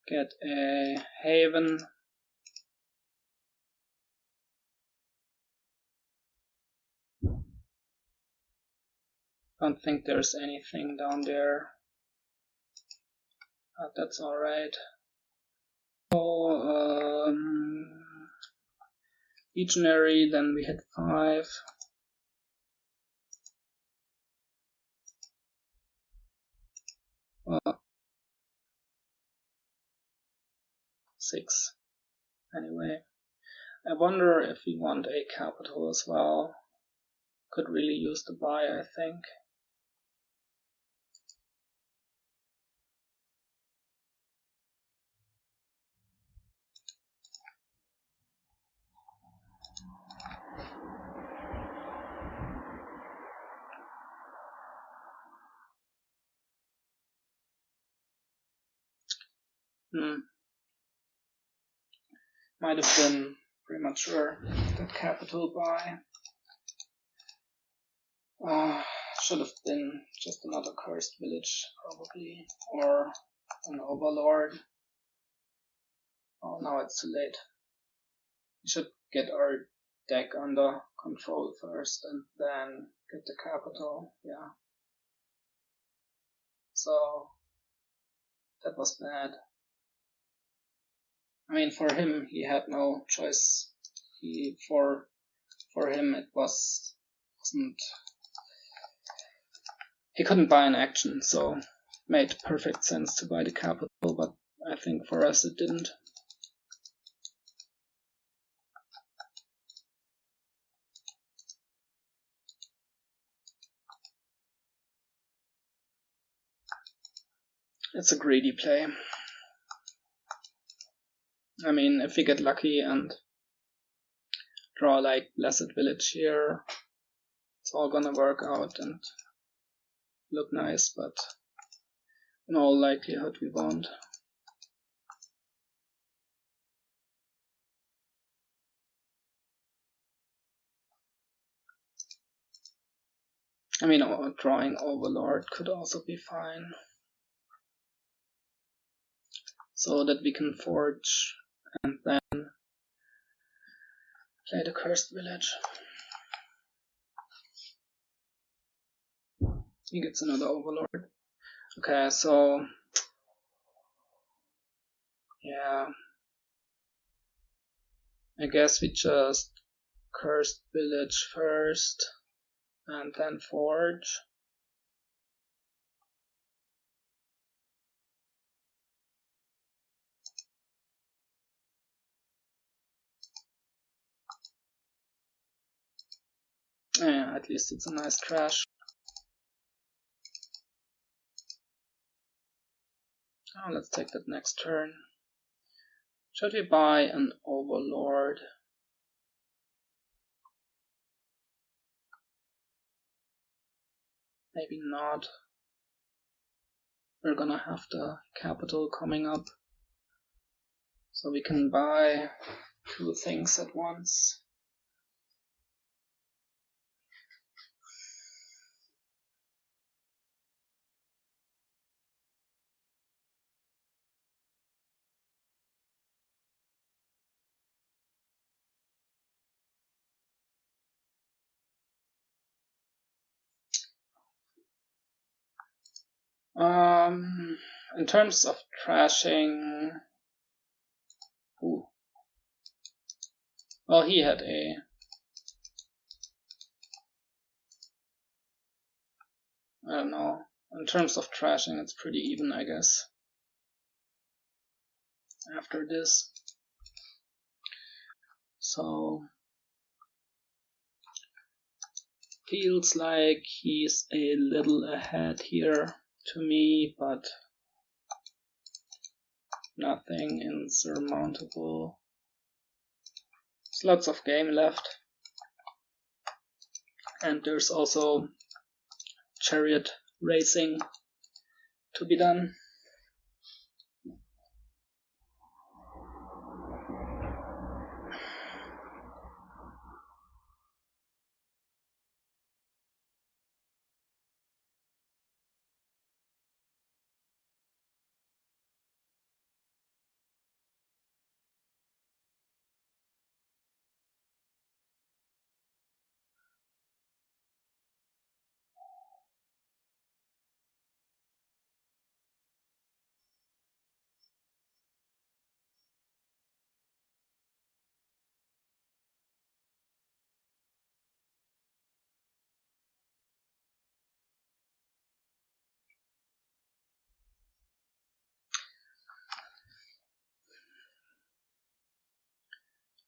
Speaker 1: Get a haven. Don't think there's anything down there. But that's alright. So, legionary, then we hit 5. Well, 6. Anyway, I wonder if we want a capital as well. Could really use the buy, I think. Might have been premature. That capital buy. Should have been just another cursed village, probably, or an overlord. Oh, now it's too late. We should get our deck under control first and then get the capital. Yeah. So that was bad. I mean, for him, he had no choice. For him, it wasn't. He couldn't buy an action, so it made perfect sense to buy the capital. But I think for us, it didn't. It's a greedy play. I mean, if we get lucky and draw like Blessed Village here, it's all gonna work out and look nice, but in all likelihood we won't. I mean, drawing Overlord could also be fine, so that we can forge and then play the Cursed Village. He gets another Overlord. Okay, so yeah, I guess we just Cursed Village first and then forge. Yeah, at least it's a nice trash. Oh, let's take that next turn. Should we buy an Overlord? Maybe not. We're gonna have the capital coming up, so we can buy 2 things at once. In terms of trashing, ooh. Well, he had a. I don't know. In terms of trashing, it's pretty even, I guess. After this. So. Feels like he's a little ahead here to me, but nothing insurmountable. There's lots of game left. And there's also chariot racing to be done.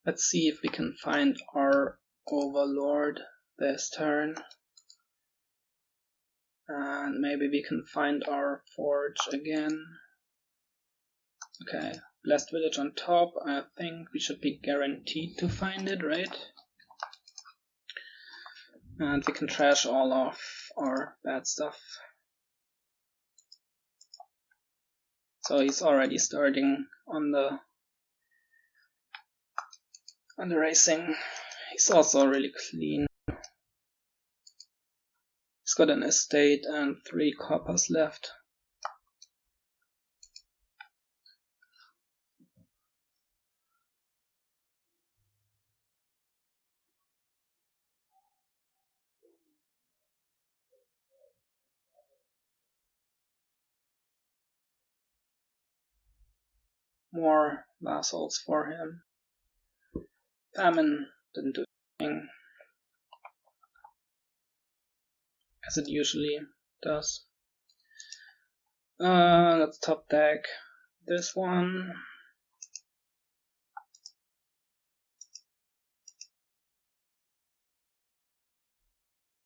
Speaker 1: Let's see if we can find our Overlord this turn. And maybe we can find our Forge again. Okay, Blessed Village on top. I think we should be guaranteed to find it, right? And we can trash all of our bad stuff. So he's already starting on the racing. He's also really clean. He's got an estate and 3 coppers left. More vassals for him. Famine didn't do anything, as it usually does. Let's top deck this one.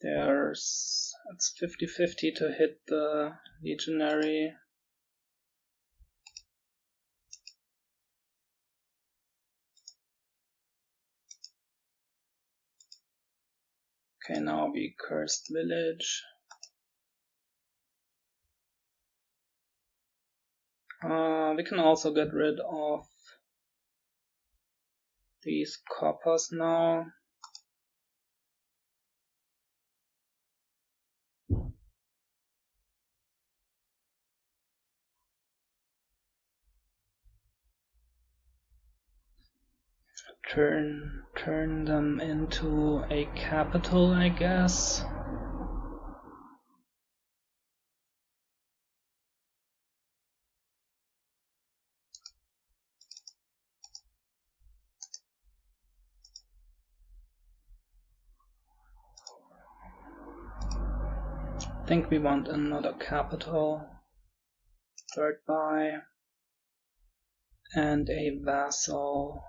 Speaker 1: It's 50-50 to hit the legionary. Okay, now we cursed village. We can also get rid of these coppers now. Turn them into a capital, I guess. I think we want another capital, third buy, and a vassal.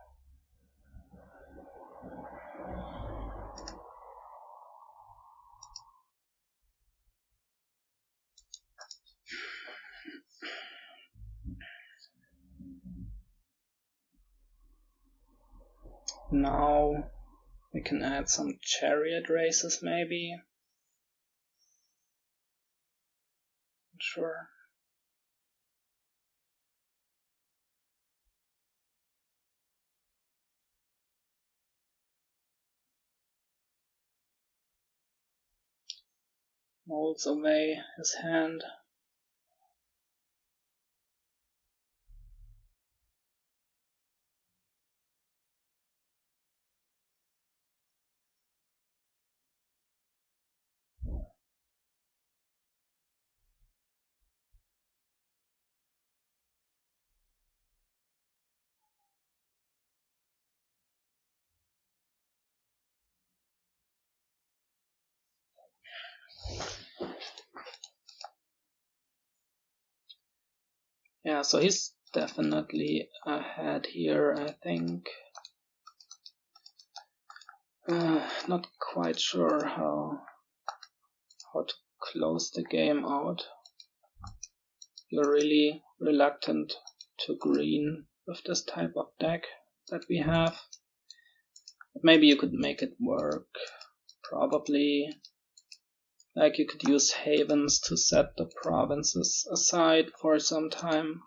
Speaker 1: Now we can add some chariot races, maybe. Sure. Molds away his hand. Yeah, so he's definitely ahead here, I think. Not quite sure how to close the game out. You're really reluctant to green with this type of deck that we have. But maybe you could make it work. Probably. Like you could use havens to set the provinces aside for some time.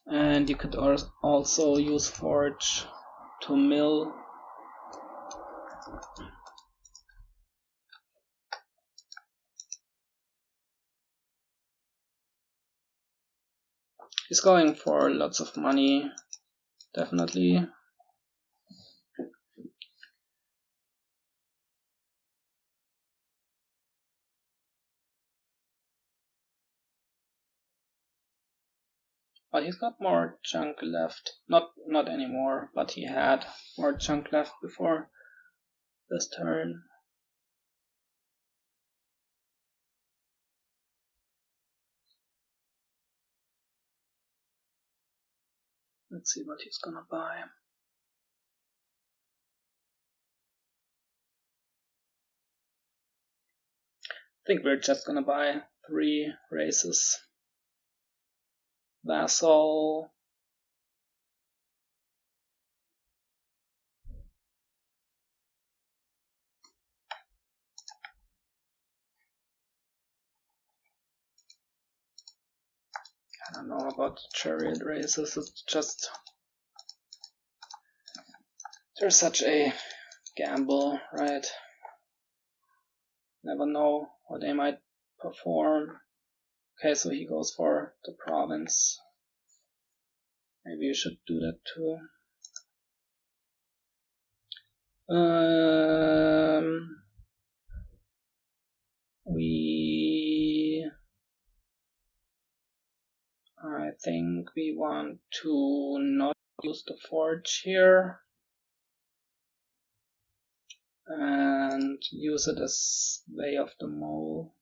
Speaker 1: And you could also use forge to mill. He's going for lots of money, definitely. But he's got more junk left. Not anymore, but he had more junk left before this turn. Let's see what he's gonna buy. I think we're just gonna buy 3 races. Vassal. I don't know about the chariot races, it's just there's such a gamble, right? Never know how they might perform. Okay, so he goes for the province. Maybe you should do that too. I think we want to not use the forge here and use it as way of the mole.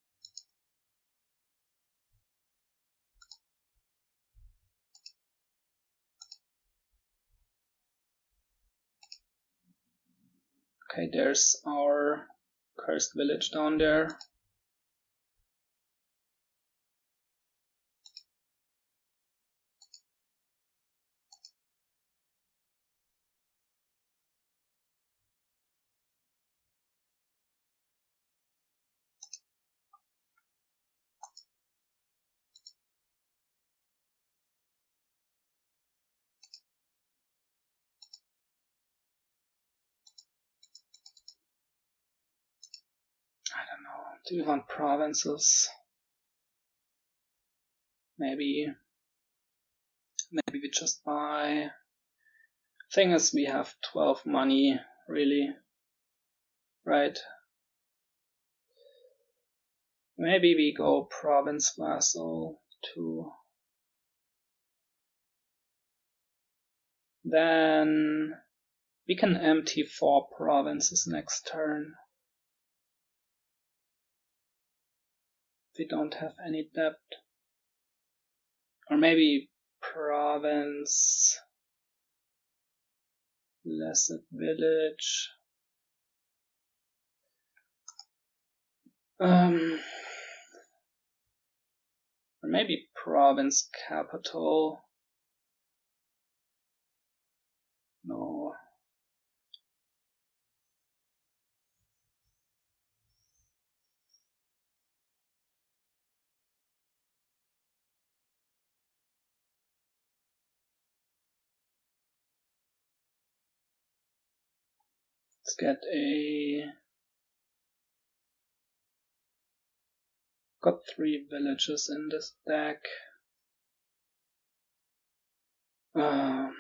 Speaker 1: Okay, there's our cursed village down there. I don't know. Do you want provinces? Maybe we just buy. Thing is, we have 12 money, really, right? Maybe we go province vassal too. Then we can empty 4 provinces next turn. We don't have any debt. Or maybe province, blessed village. Or maybe province capital. No. Let's get got 3 villages in this deck. Let's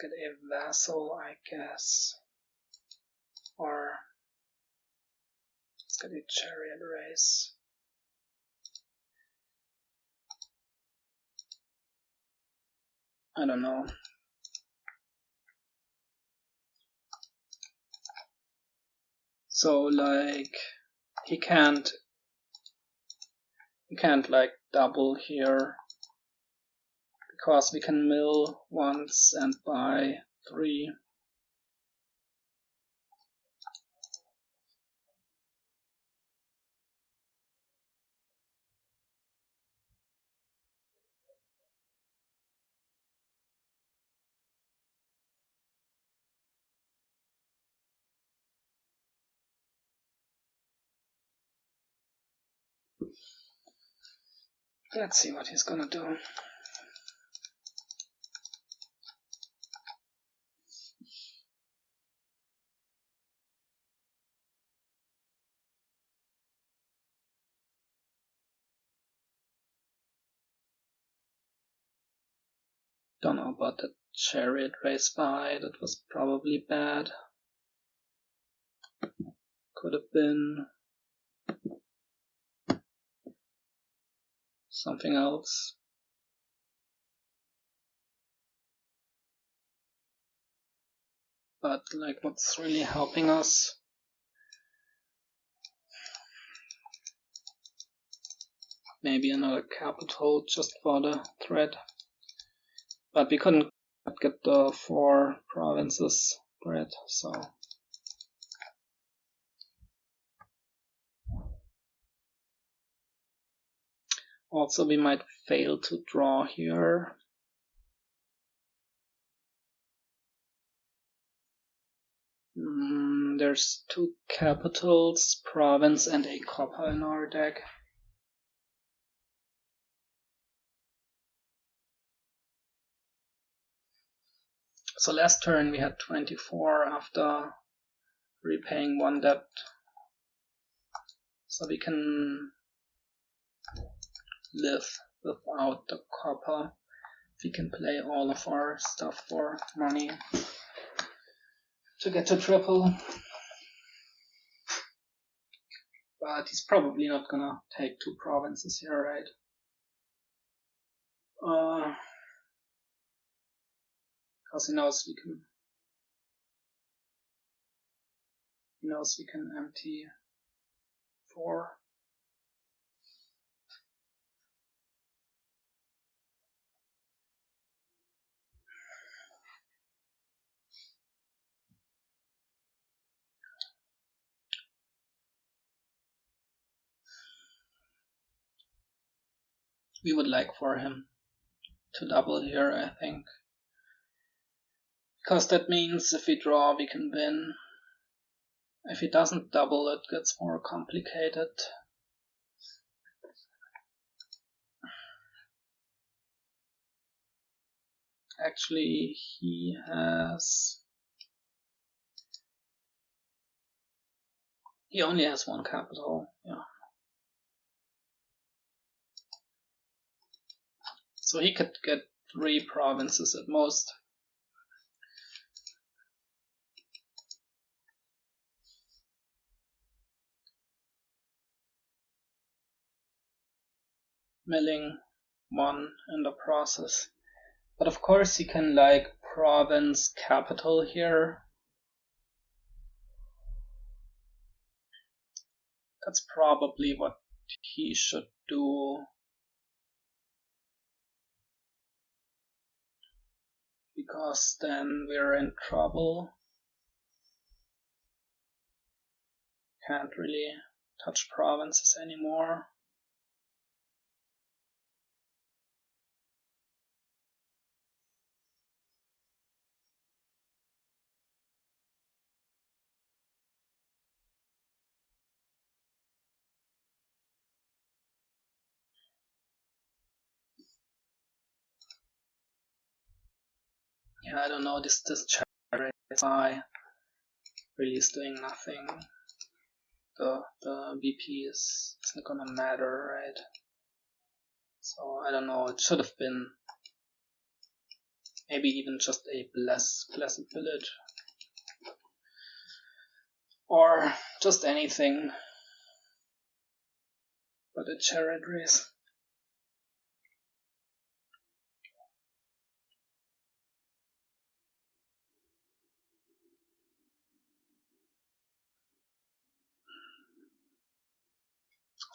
Speaker 1: get a vassal, I guess. Or let's get a chariot race. I don't know. So like he can't like double here because we can mill once and buy 3. Let's see what he's gonna do. Don't know about the chariot race buy, that was probably bad. Could have been something else. But like what's really helping us? Maybe another capital just for the threat. But we couldn't get the 4 provinces threat, so also we might fail to draw here. There's 2 capitals, province, and a copper in our deck. So last turn we had 24 after repaying 1 debt. So we can live without the copper. We can play all of our stuff for money to get to triple. But he's probably not gonna take 2 provinces here, right? Because he knows we can empty 4. We would like for him to double here, I think. Because that means if we draw, we can win. If he doesn't double, it gets more complicated. Actually, he only has 1 capital, yeah. So he could get 3 provinces at most. Milling 1 in the process. But of course he can like province capital here. That's probably what he should do. Because then we're in trouble. Can't really touch provinces anymore. Yeah, I don't know, this chapter is high. Really is doing nothing. The BP is not gonna matter, right? So I don't know, it should have been maybe even just a blessed village. Or just anything but a chariot race.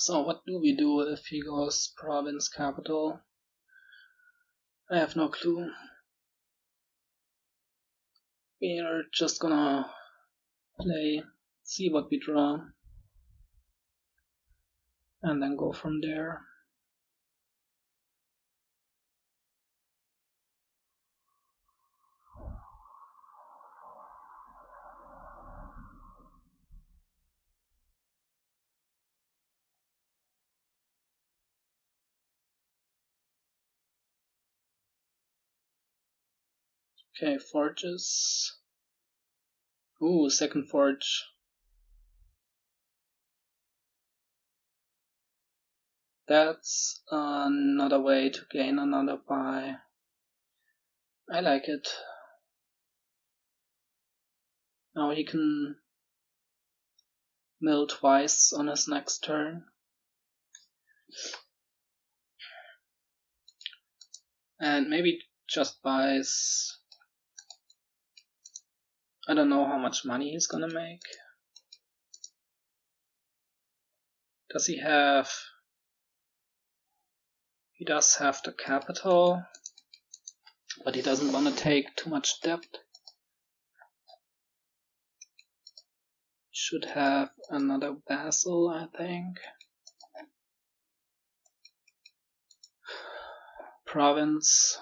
Speaker 1: So what do we do if he goes province capital? I have no clue. We are just gonna play, see what we draw, and then go from there. Okay, forges. Ooh, second forge. That's another way to gain another buy. I like it. Now he can mill twice on his next turn. And maybe just buys. I don't know how much money he's gonna make. Does he have... He does have the capital, but he doesn't want to take too much debt. Should have another vassal, I think. Province.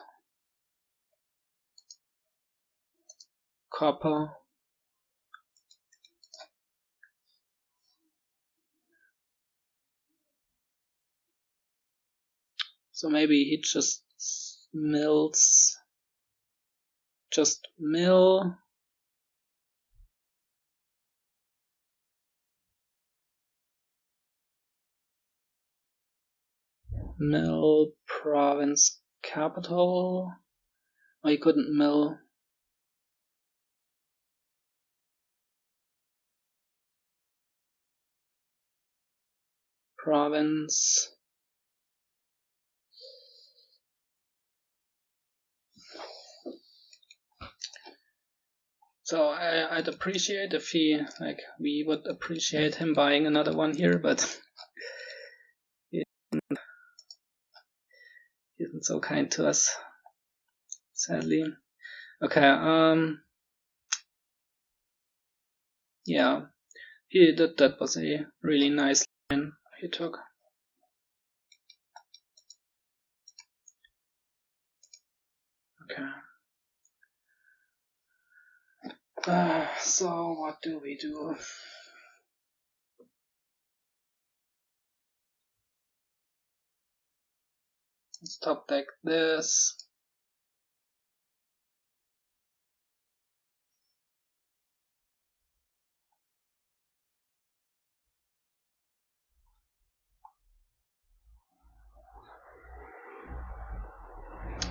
Speaker 1: Copper. So maybe he just mills, just mill. Mill province capital. Oh, he couldn't mill. Province. So I'd appreciate if he, like, we would appreciate him buying another one here, but he isn't so kind to us, sadly. Okay, yeah, that was a really nice line he took. Okay. So what do we do? Let's top deck this.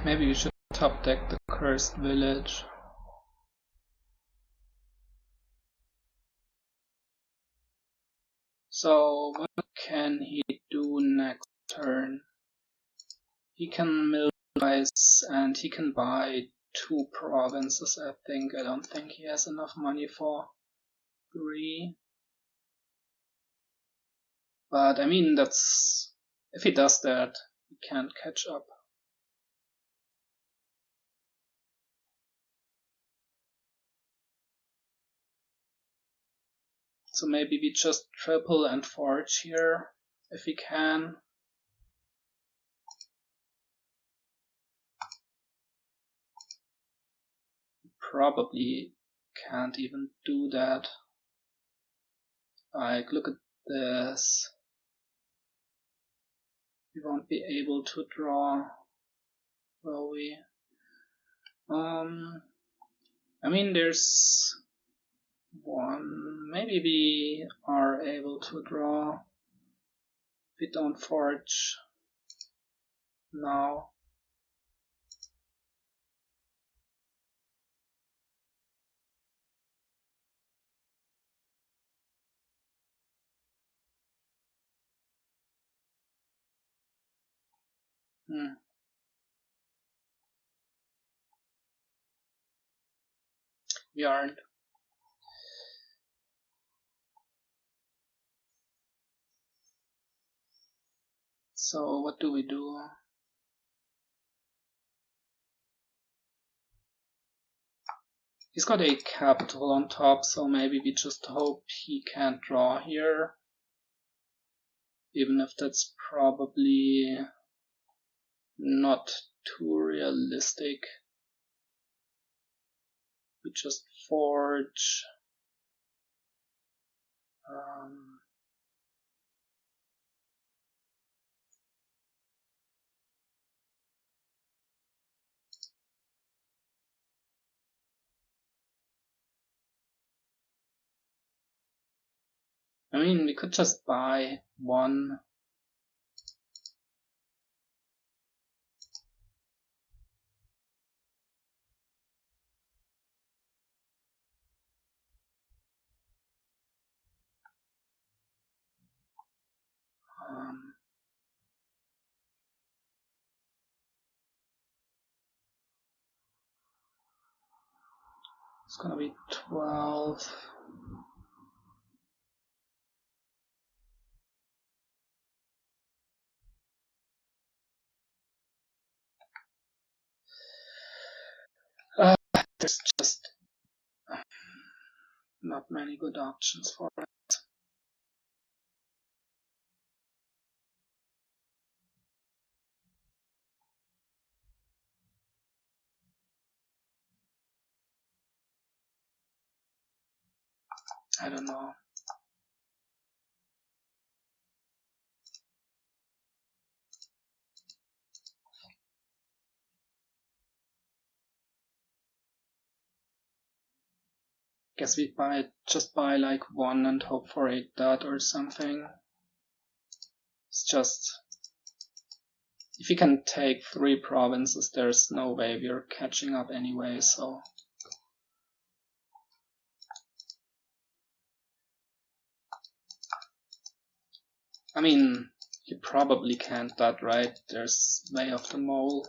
Speaker 1: Maybe we should top deck the cursed village. So what can he do next turn? He can militarize and he can buy 2 provinces, I think. I don't think he has enough money for 3. But I mean, that's, if he does that, he can't catch up. So maybe we just triple and forge here, if we can. Probably can't even do that. Like, look at this. We won't be able to draw, will we? I mean, there's one. Maybe we are able to draw if we don't forge now. We aren't. So what do we do? He's got a capital on top, so maybe we just hope he can't draw here. Even if that's probably not too realistic. We just forge. I mean, we could just buy 1. It's gonna be 12. There's just not many good options for it. I don't know. Guess we just buy like one and hope for a dot or something. It's just, if we can take 3 provinces, there's no way we're catching up anyway, so. I mean, you probably can't dot, right? There's Way of the Mole.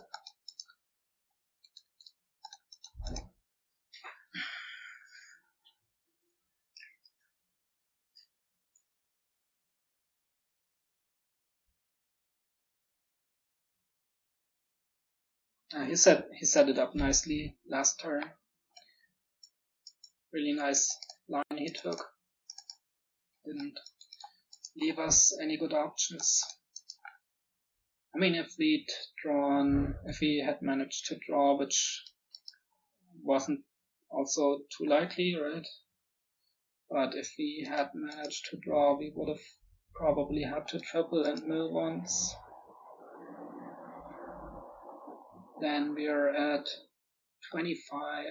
Speaker 1: He set it up nicely last turn. Really nice line he took. Didn't leave us any good options. I mean, if we had managed to draw, which wasn't also too likely, right? But if we had managed to draw, we would have probably had to triple and mill once. Then we are at 25,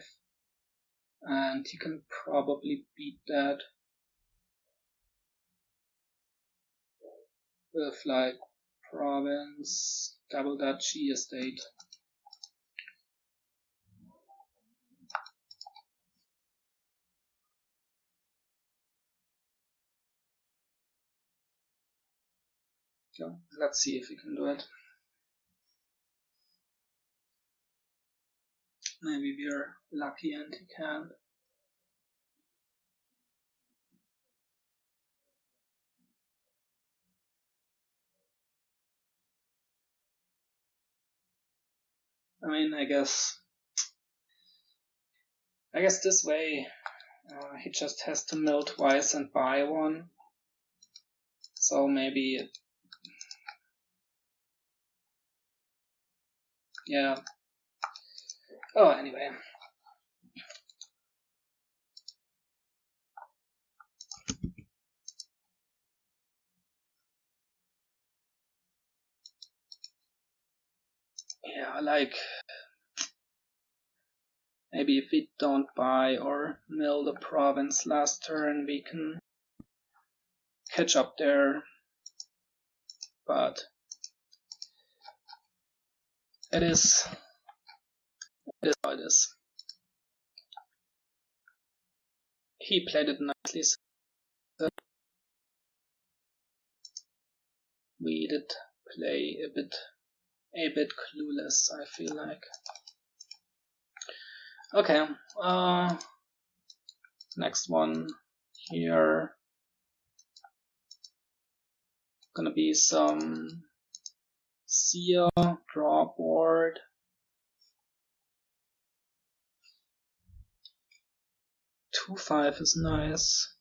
Speaker 1: and he can probably beat that with like province, double duchy, estate. So let's see if we can do it. Maybe we're lucky and he can. I mean, I guess this way he just has to mill twice and buy one. So maybe, yeah. Oh, anyway. Yeah, like, maybe if we don't buy or mill the province last turn, we can catch up there. But it is how it is. He played it nicely, so we did play a bit clueless, I feel like. Okay, next one here. Gonna be some Seer, draw board. 2-5 is nice.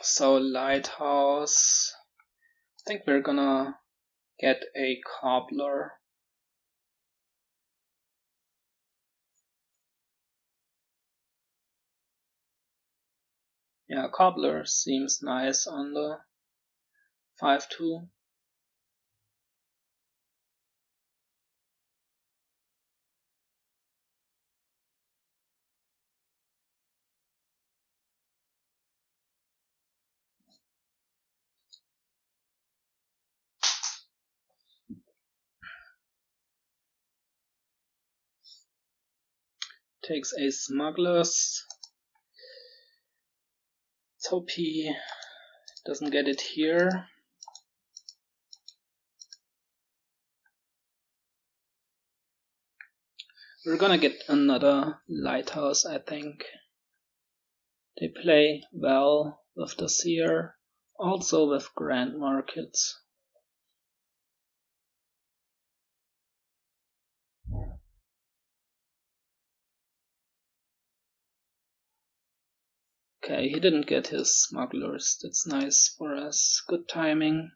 Speaker 1: So lighthouse. I think we're gonna get a cobbler. Yeah, cobbler seems nice on the 5-2. Takes a smugglers. Let's hope he doesn't get it here. We're gonna get another lighthouse, I think. They play well with the Seer, also with grand markets. Okay, he didn't get his smugglers. That's nice for us. Good timing.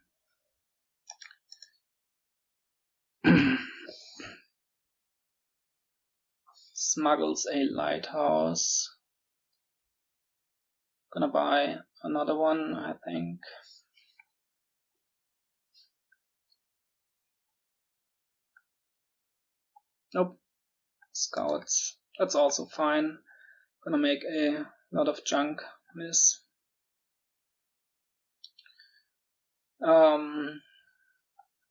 Speaker 1: Smuggles a lighthouse. Gonna buy another one, I think. Nope. Scouts. That's also fine. Gonna make a lot of junk miss.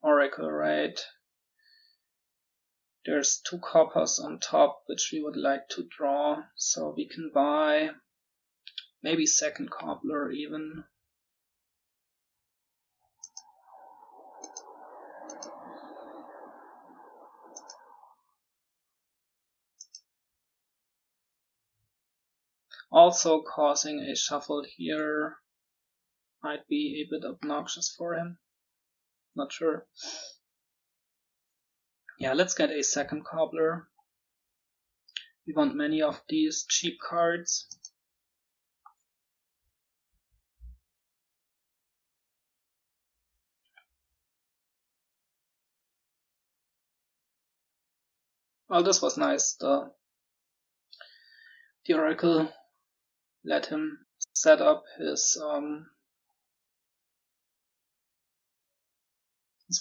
Speaker 1: Oracle raid. There's 2 coppers on top which we would like to draw, so we can buy maybe second cobbler even. Also causing a shuffle here might be a bit obnoxious for him. Not sure. Yeah, let's get a second cobbler. We want many of these cheap cards. Well, this was nice. The Oracle let him set up his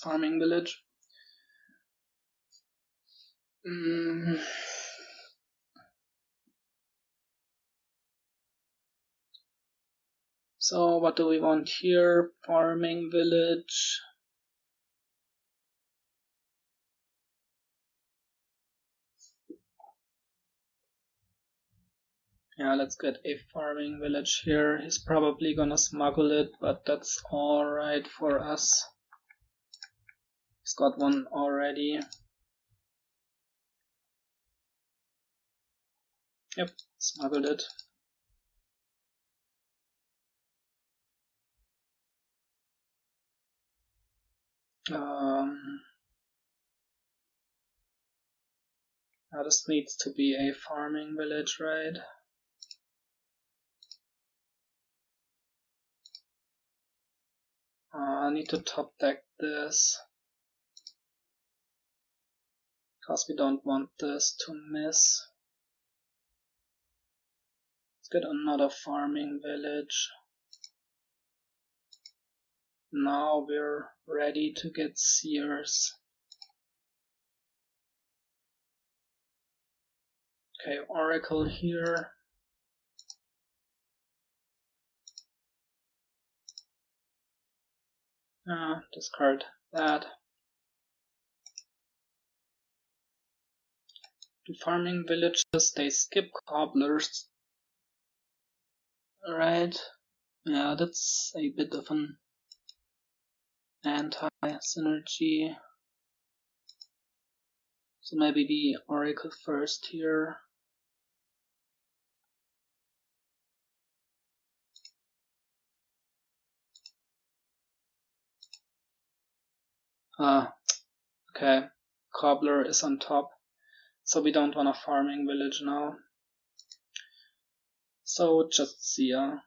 Speaker 1: farming village. So what do we want here? Farming village. Yeah, let's get a farming village here. He's probably gonna smuggle it, but that's alright for us. He's got one already. Yep, smuggled it. Now this needs to be a farming village, right? I need to top deck this, because we don't want this to miss. Let's get another farming village. Now we're ready to get Seers. Okay, Oracle here. Discard that. The farming villages, they skip cobblers. Right. Yeah, that's a bit of an anti-synergy. So maybe the Oracle first here. Okay. Cobbler is on top. So we don't want a farming village now. So just Seer.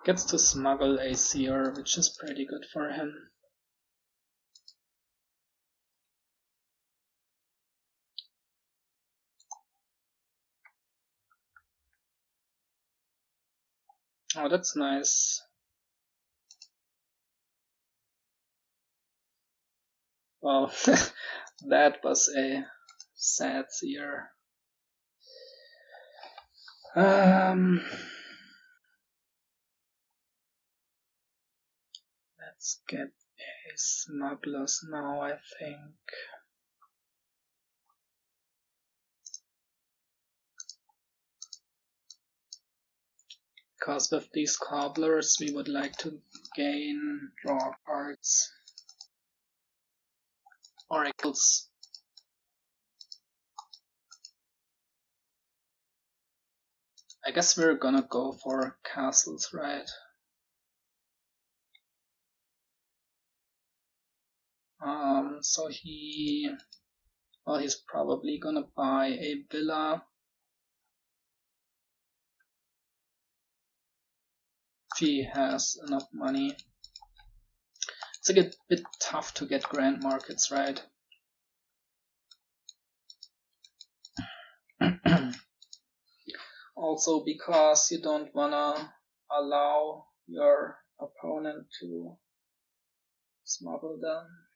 Speaker 1: Gets to smuggle a Seer, which is pretty good for him. Oh, that's nice. Well, that was a sad Seer. Let's get a smugglers now, I think. Because with these cobblers we would like to draw cards. Oracles. I guess we're gonna go for castles, right? So he Well, he's probably gonna buy a villa. If he has enough money. It's a bit tough to get grand markets, right? Also because you don't wanna allow your opponent to smuggle them.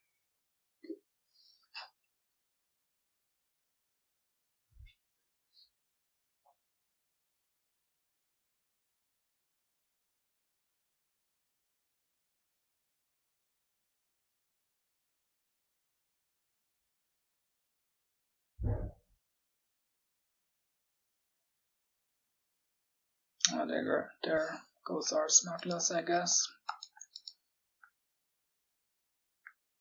Speaker 1: Oh, there goes our smugglers, I guess.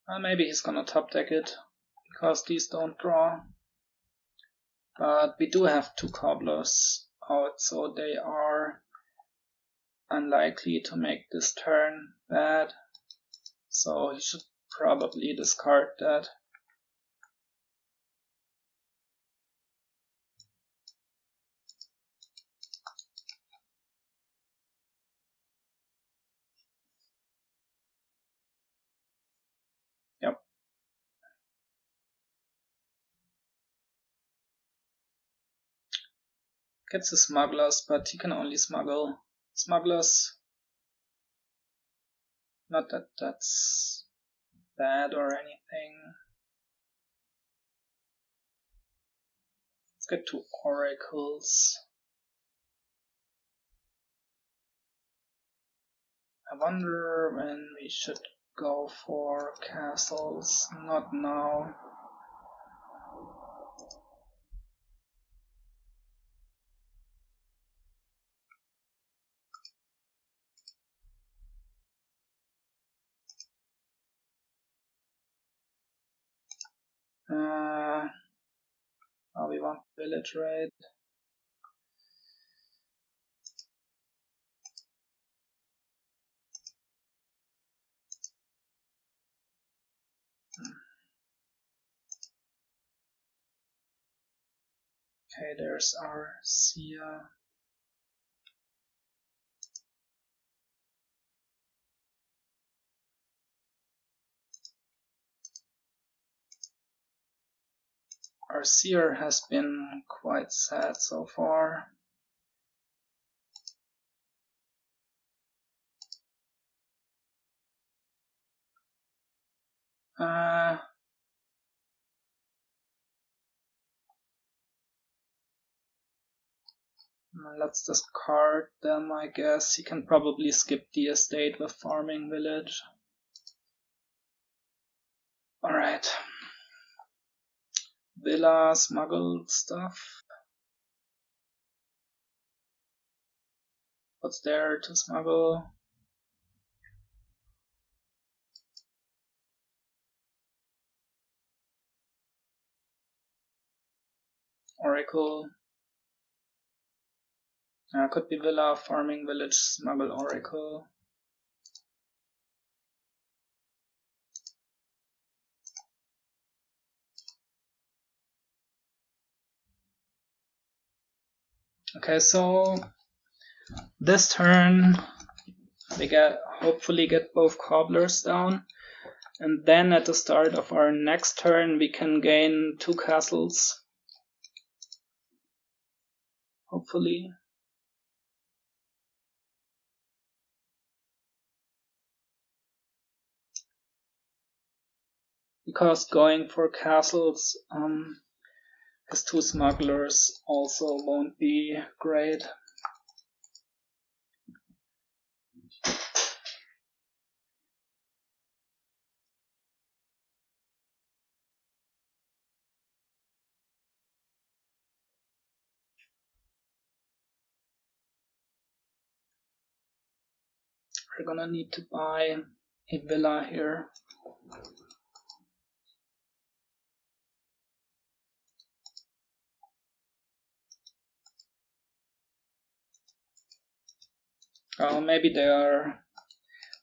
Speaker 1: Well, maybe he's gonna top deck it, because these don't draw. But we do have 2 cobblers out, so they are unlikely to make this turn bad. So he should probably discard that. Yep. Gets the smugglers, but he can only smuggle smugglers. Not that that's bad or anything. Let's get 2 oracles. I wonder when we should go for castles. Not now. Oh, we want village raid. Okay, there's our Seer. Our Seer has been quite sad so far. Let's discard them, I guess. He can probably skip the estate with farming village. Alright. Villa, smuggled stuff. What's there to smuggle? Oracle. Could be villa, farming village, smuggle oracle. Okay, so this turn we hopefully get both cobblers down, and then at the start of our next turn we can gain 2 castles. Hopefully. Because going for castles as 2 smugglers also won't be great. We're gonna need to buy a villa here.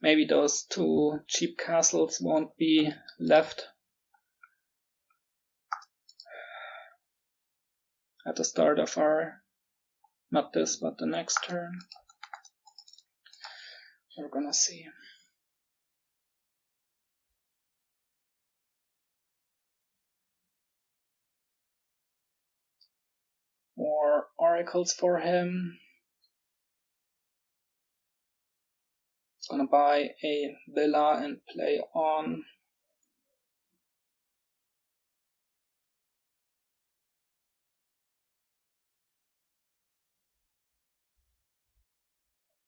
Speaker 1: Maybe those 2 cheap castles won't be left. at the start of our, not this, but the next turn. We're gonna see. More oracles for him. Gonna buy a villa and play on.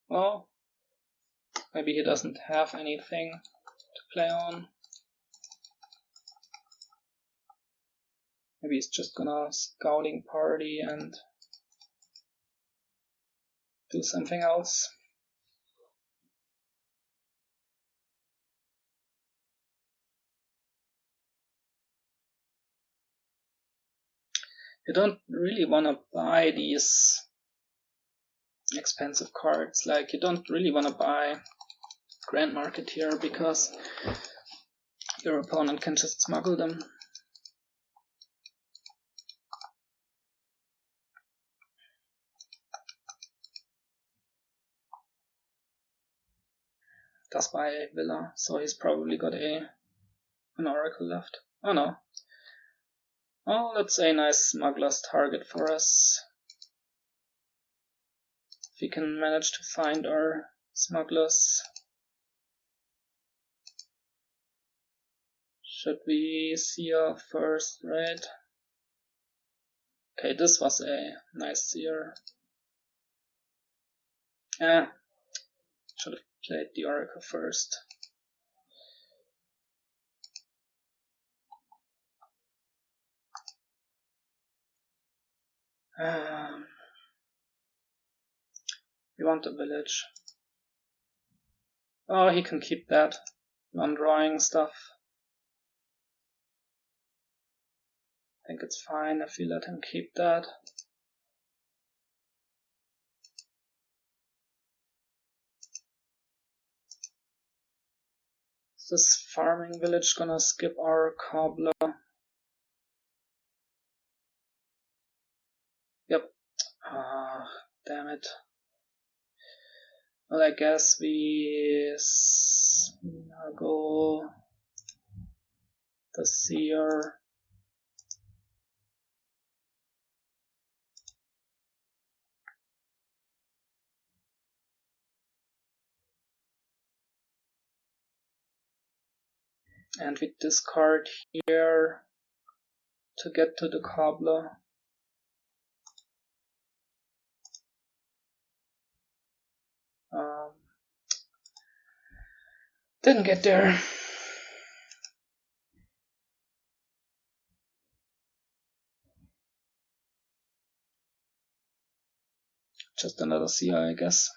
Speaker 1: Well, maybe he doesn't have anything to play on. Maybe he's just gonna scouting party and do something else. You don't really want to buy these expensive cards. Like, you don't really want to buy Grand Marketeer because your opponent can just smuggle them. Does buy a villa, so he's probably got an oracle left. Oh no. Oh, that's a nice smuggler's target for us. If we can manage to find our smugglers. Should we Seer first, right? Okay, this was a nice Seer. Should have played the Oracle first. We want a village. Oh, he can keep that. Non-drawing stuff. I think it's fine if we let him keep that. Is this farming village gonna skip our cobbler? Yep. Ah, damn it. Well, I guess we smuggle the Seer. And we discard here to get to the cobbler. Didn't get there. Just another CI, I guess.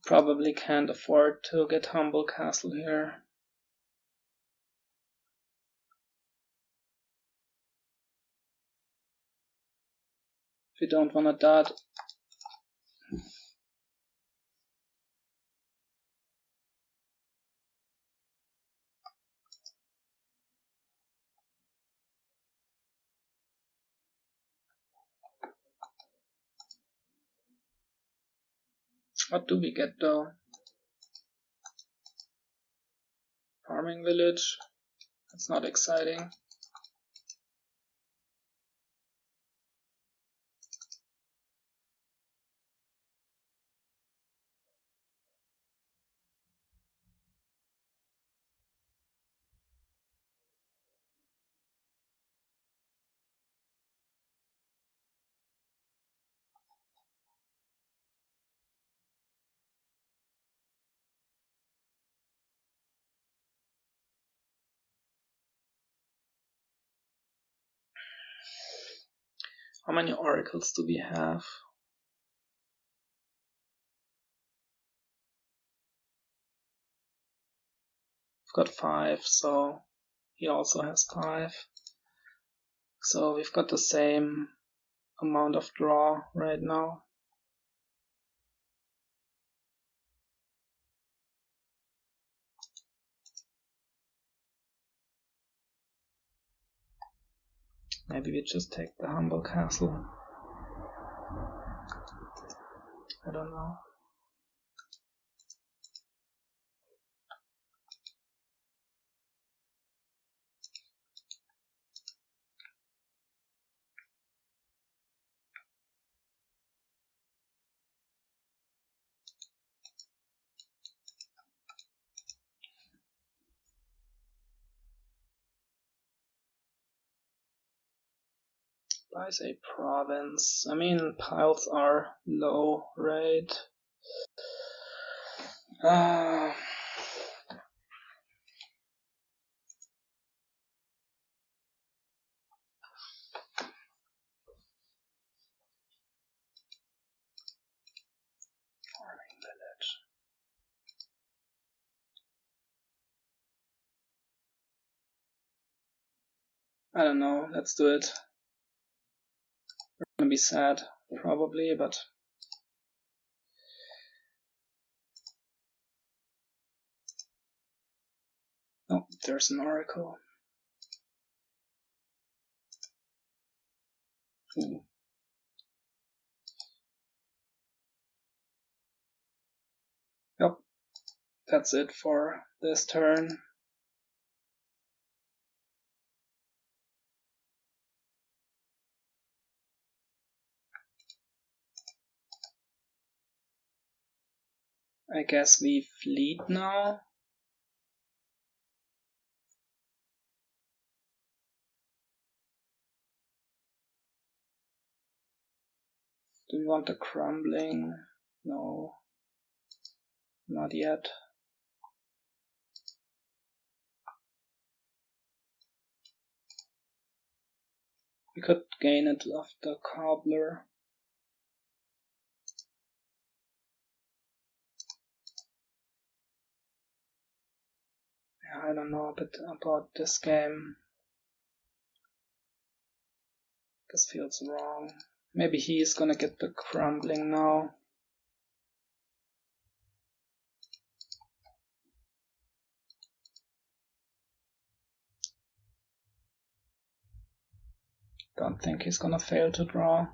Speaker 1: Probably can't afford to get Humble Castle here. If you don't want to dot. What do we get though? Farming village. That's not exciting. How many oracles do we have? We've got 5, so he also has 5. So we've got the same amount of draw right now. Maybe we just take the humble castle. I don't know. Buys a province. I mean, piles are low, right? Farming village. I don't know, let's do it. We're gonna be sad, probably, but oh, there's an oracle. Ooh. Yep, that's it for this turn. I guess we fleet now. Do we want the crumbling? No, not yet. We could gain it off the cobbler. Yeah, I don't know a bit about this game. This feels wrong. Maybe he is gonna get the crumbling now. Don't think he's gonna fail to draw.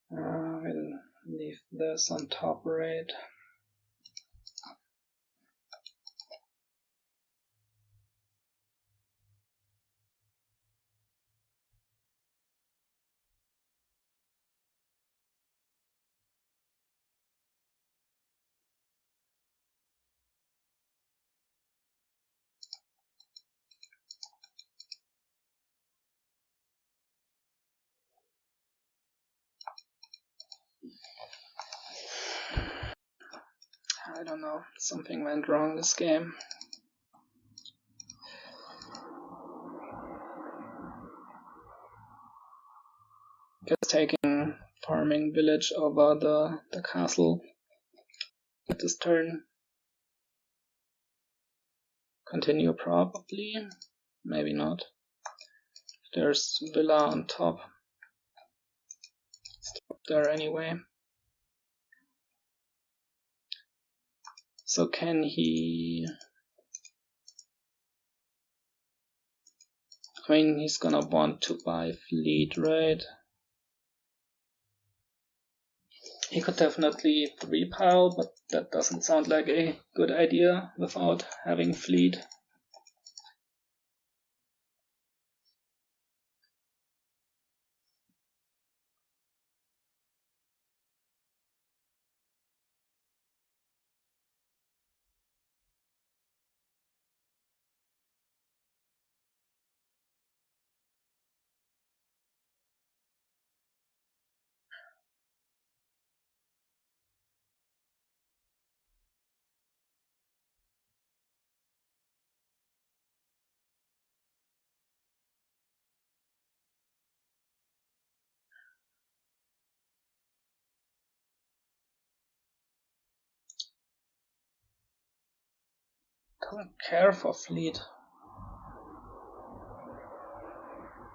Speaker 1: We'll leave this on top right. I don't know, something went wrong this game. Just taking farming village over the castle at this turn. Continue probably, maybe not. There's villa on top. Stop there anyway. So can he... I mean, he's gonna want to buy fleet, right? He could definitely 3-pile, but that doesn't sound like a good idea without having fleet. Doesn't care for fleet.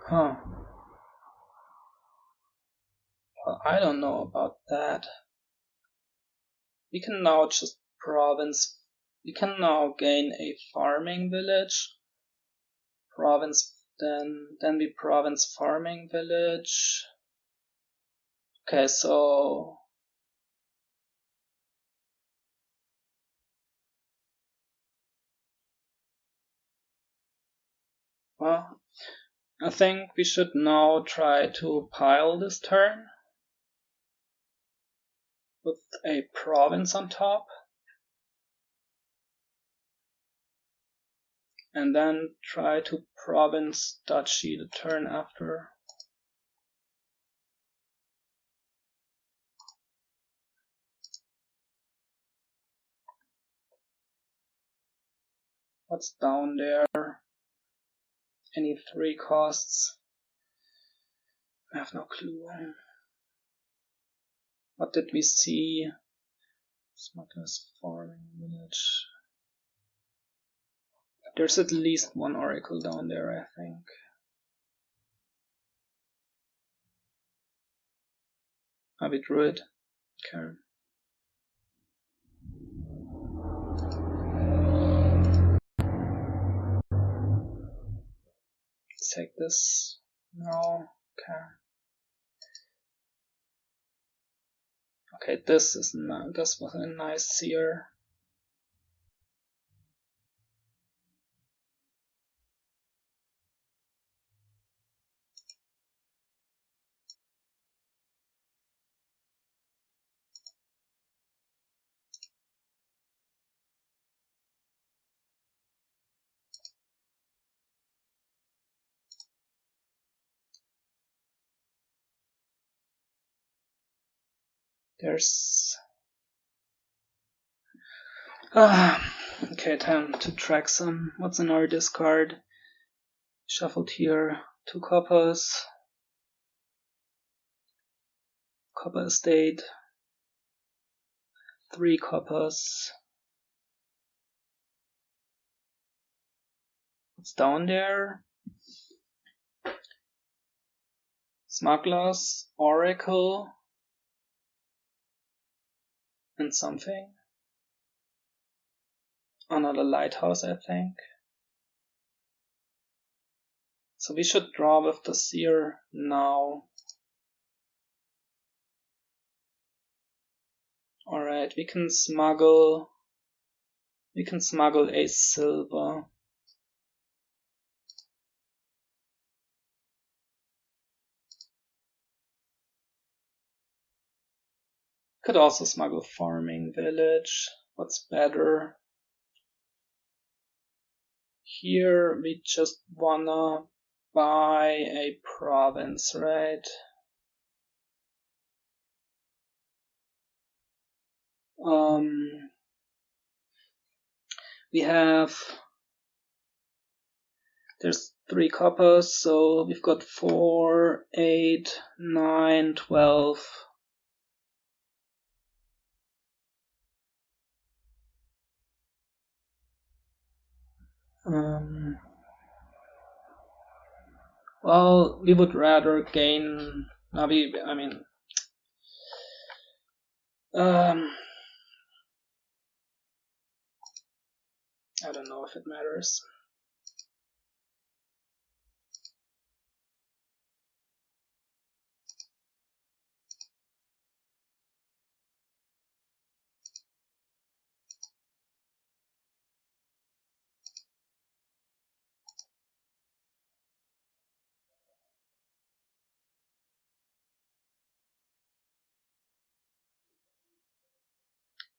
Speaker 1: Huh. Well, I don't know about that. We can now just province. We can now gain a farming village. Province, then we province farming village. Okay, so well, I think we should now try to pile this turn with a province on top. And then try to province Duchy the turn after. What's down there? Any 3 costs? I have no clue. What did we see? Smugglers farming village. There's at least 1 oracle down there, I think. Have we drew it? Okay. Let's take this. No. Okay. Okay, this was a nice Seer. There's okay, time to track some. What's in our discard? Shuffled here 2 coppers. Copper estate. 3 coppers. What's down there? Smugglers, Oracle, and something. Another lighthouse, I think. So we should draw with the Seer now. Alright, we can smuggle a silver. Could also smuggle farming village. What's better? Here we just wanna buy a province, right? We have, there's 3 coppers, so we've got 4, 8, 9, 12. Well, we would rather gain, I don't know if it matters.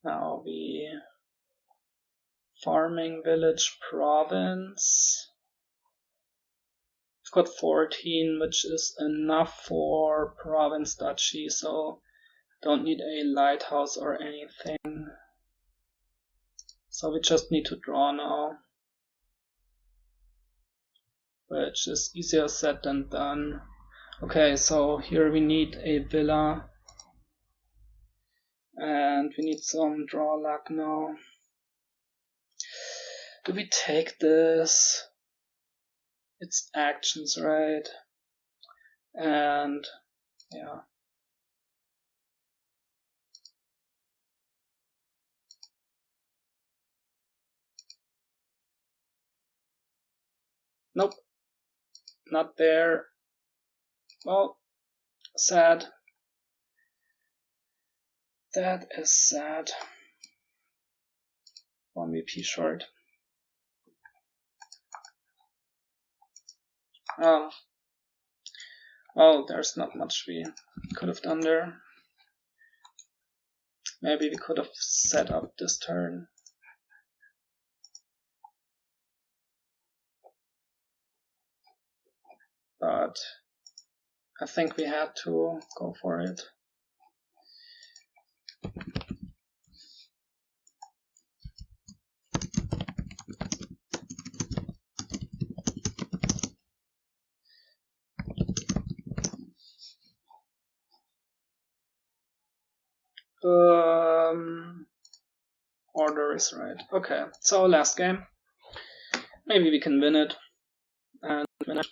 Speaker 1: Now we farming village province. We've got 14, which is enough for province duchy, so don't need a lighthouse or anything. So we just need to draw now, which is easier said than done. Okay, so here we need a villa. And we need some draw luck now. Do we take this? It's actions, right? And yeah. Nope. Not there. Well, sad. That is sad. 1 VP short. Well, there's not much we could have done there. Maybe we could have set up this turn. But I think we had to go for it. Order is right. Okay, so last game. Maybe we can win it and finish.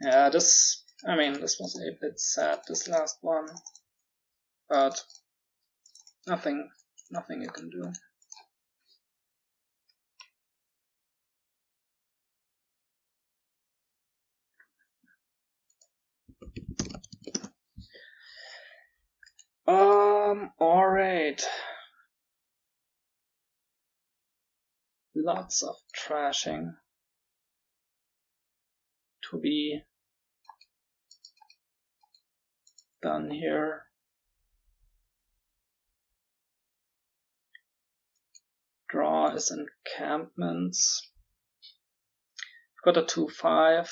Speaker 1: Yeah, this was a bit sad, this last one, but nothing you can do. Alright. Lots of trashing to be done here. Draw is encampments. Got a 2/5.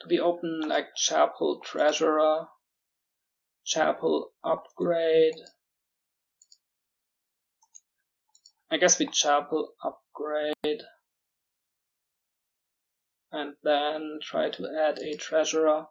Speaker 1: To be open like chapel treasurer, chapel upgrade. I guess we chapel upgrade and then try to add a treasurer.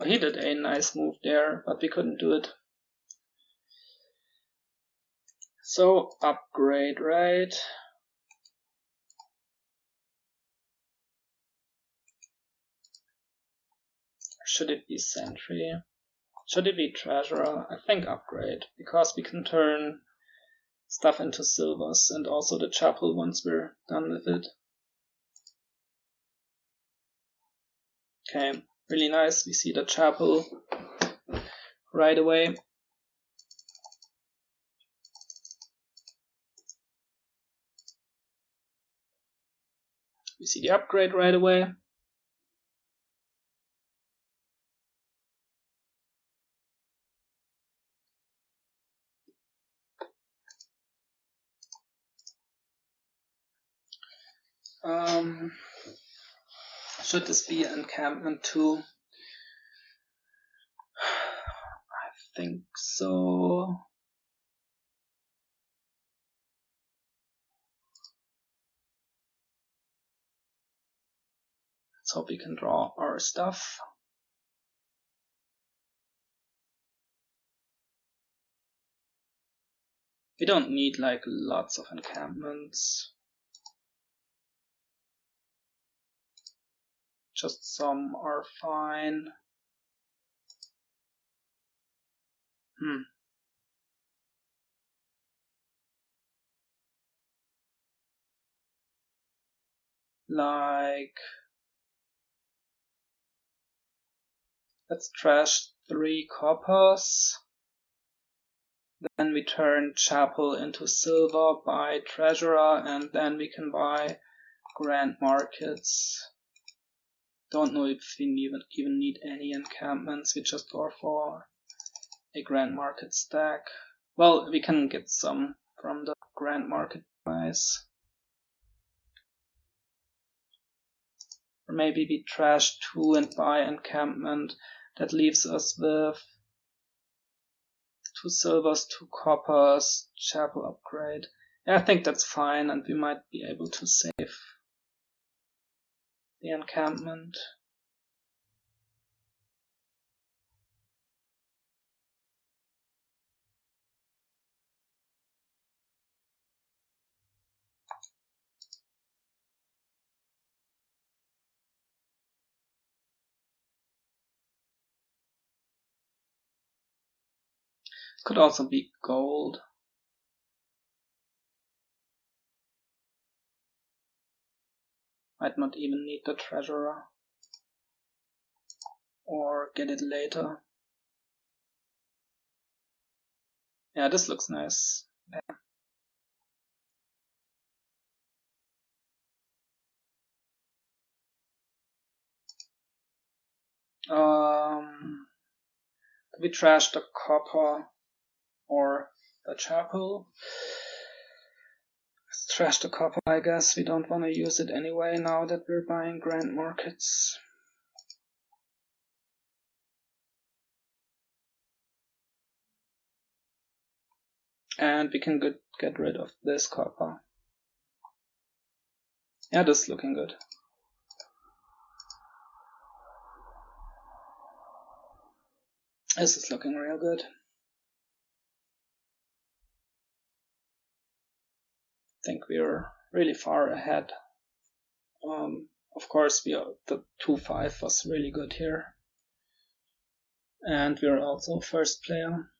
Speaker 1: He did a nice move there, but we couldn't do it. So upgrade, right? Should it be sentry? Should it be treasurer? I think upgrade, because we can turn stuff into silvers and also the chapel once we're done with it. Okay, really nice. We see the chapel right away. We see the upgrade right away. Should this be an encampment too? I think so. Let's hope we can draw our stuff. We don't need like lots of encampments. Just some are fine. Like, let's trash 3 coppers. Then we turn chapel into silver, buy treasurer, and then we can buy grand markets. Don't know if we even need any encampments. We just go for a Grand Market stack. Well, we can get some from the Grand Market price. Or maybe we trash 2 and buy encampment. That leaves us with 2 silvers, 2 coppers, chapel upgrade. Yeah, I think that's fine, and we might be able to save the encampment. Could also be gold. Might not even need the treasurer. Or get it later. Yeah, this looks nice. We trash the copper or the chapel. Let's trash the copper, I guess. We don't want to use it anyway now that we're buying Grand Markets. And we can get rid of this copper. Yeah, this is looking good. This is looking real good. I think we're really far ahead. Of course, the 2-5 was really good here. And we're also first player.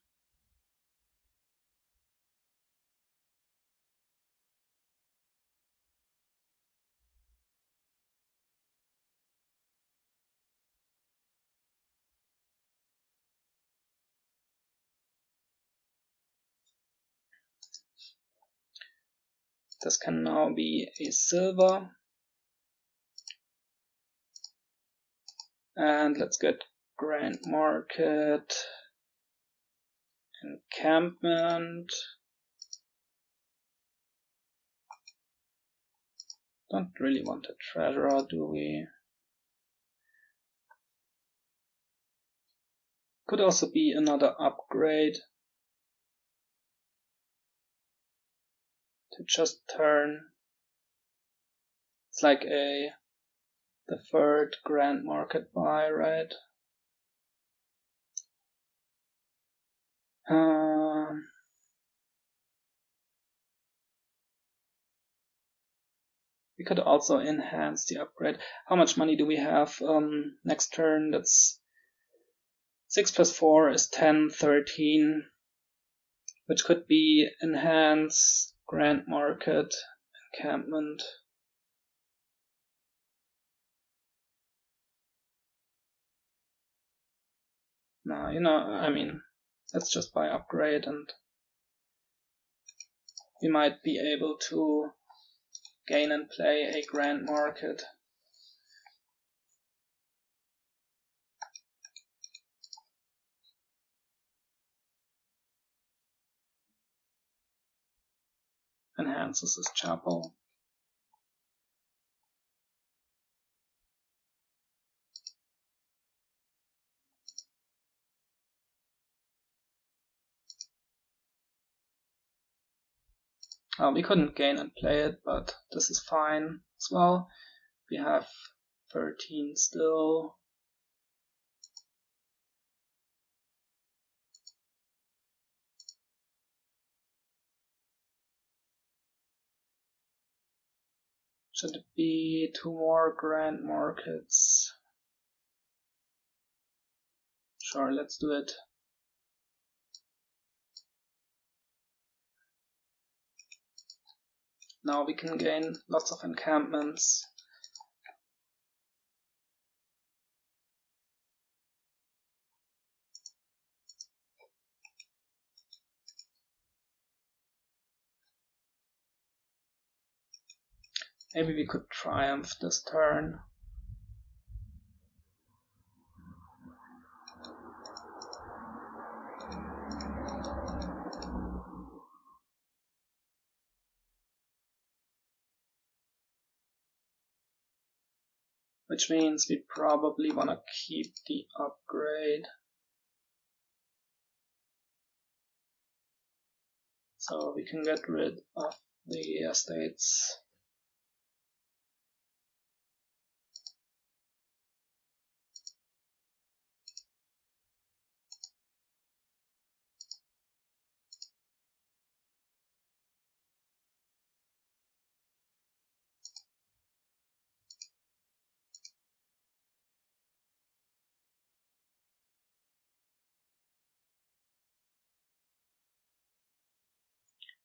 Speaker 1: This can now be a silver. And let's get Grand Market, Encampment. Don't really want a treasurer, do we? Could also be another upgrade to just turn. It's like the third Grand Market buy, right? We could also enhance the upgrade. How much money do we have next turn? That's 6 plus 4 is 10, 13, which could be enhance, Grand Market, Encampment. No, I mean, let's just buy upgrade and we might be able to gain and play a Grand Market. Enhances his chapel. We couldn't gain and play it, but this is fine as well. We have 13 still. Should it be 2 more Grand Markets? Sure, let's do it. Now we can gain lots of encampments. Maybe we could triumph this turn. which means we probably want to keep the upgrade. So we can get rid of the estates.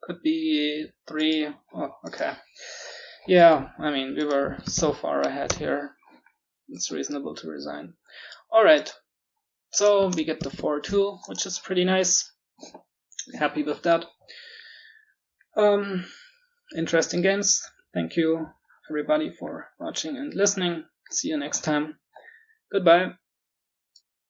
Speaker 1: Could be 3. Oh, okay. Yeah, I mean, we were so far ahead here. It's reasonable to resign. Alright, so we get the 4-2, which is pretty nice. Happy with that. Interesting games. Thank you, everybody, for watching and listening. See you next time. Goodbye.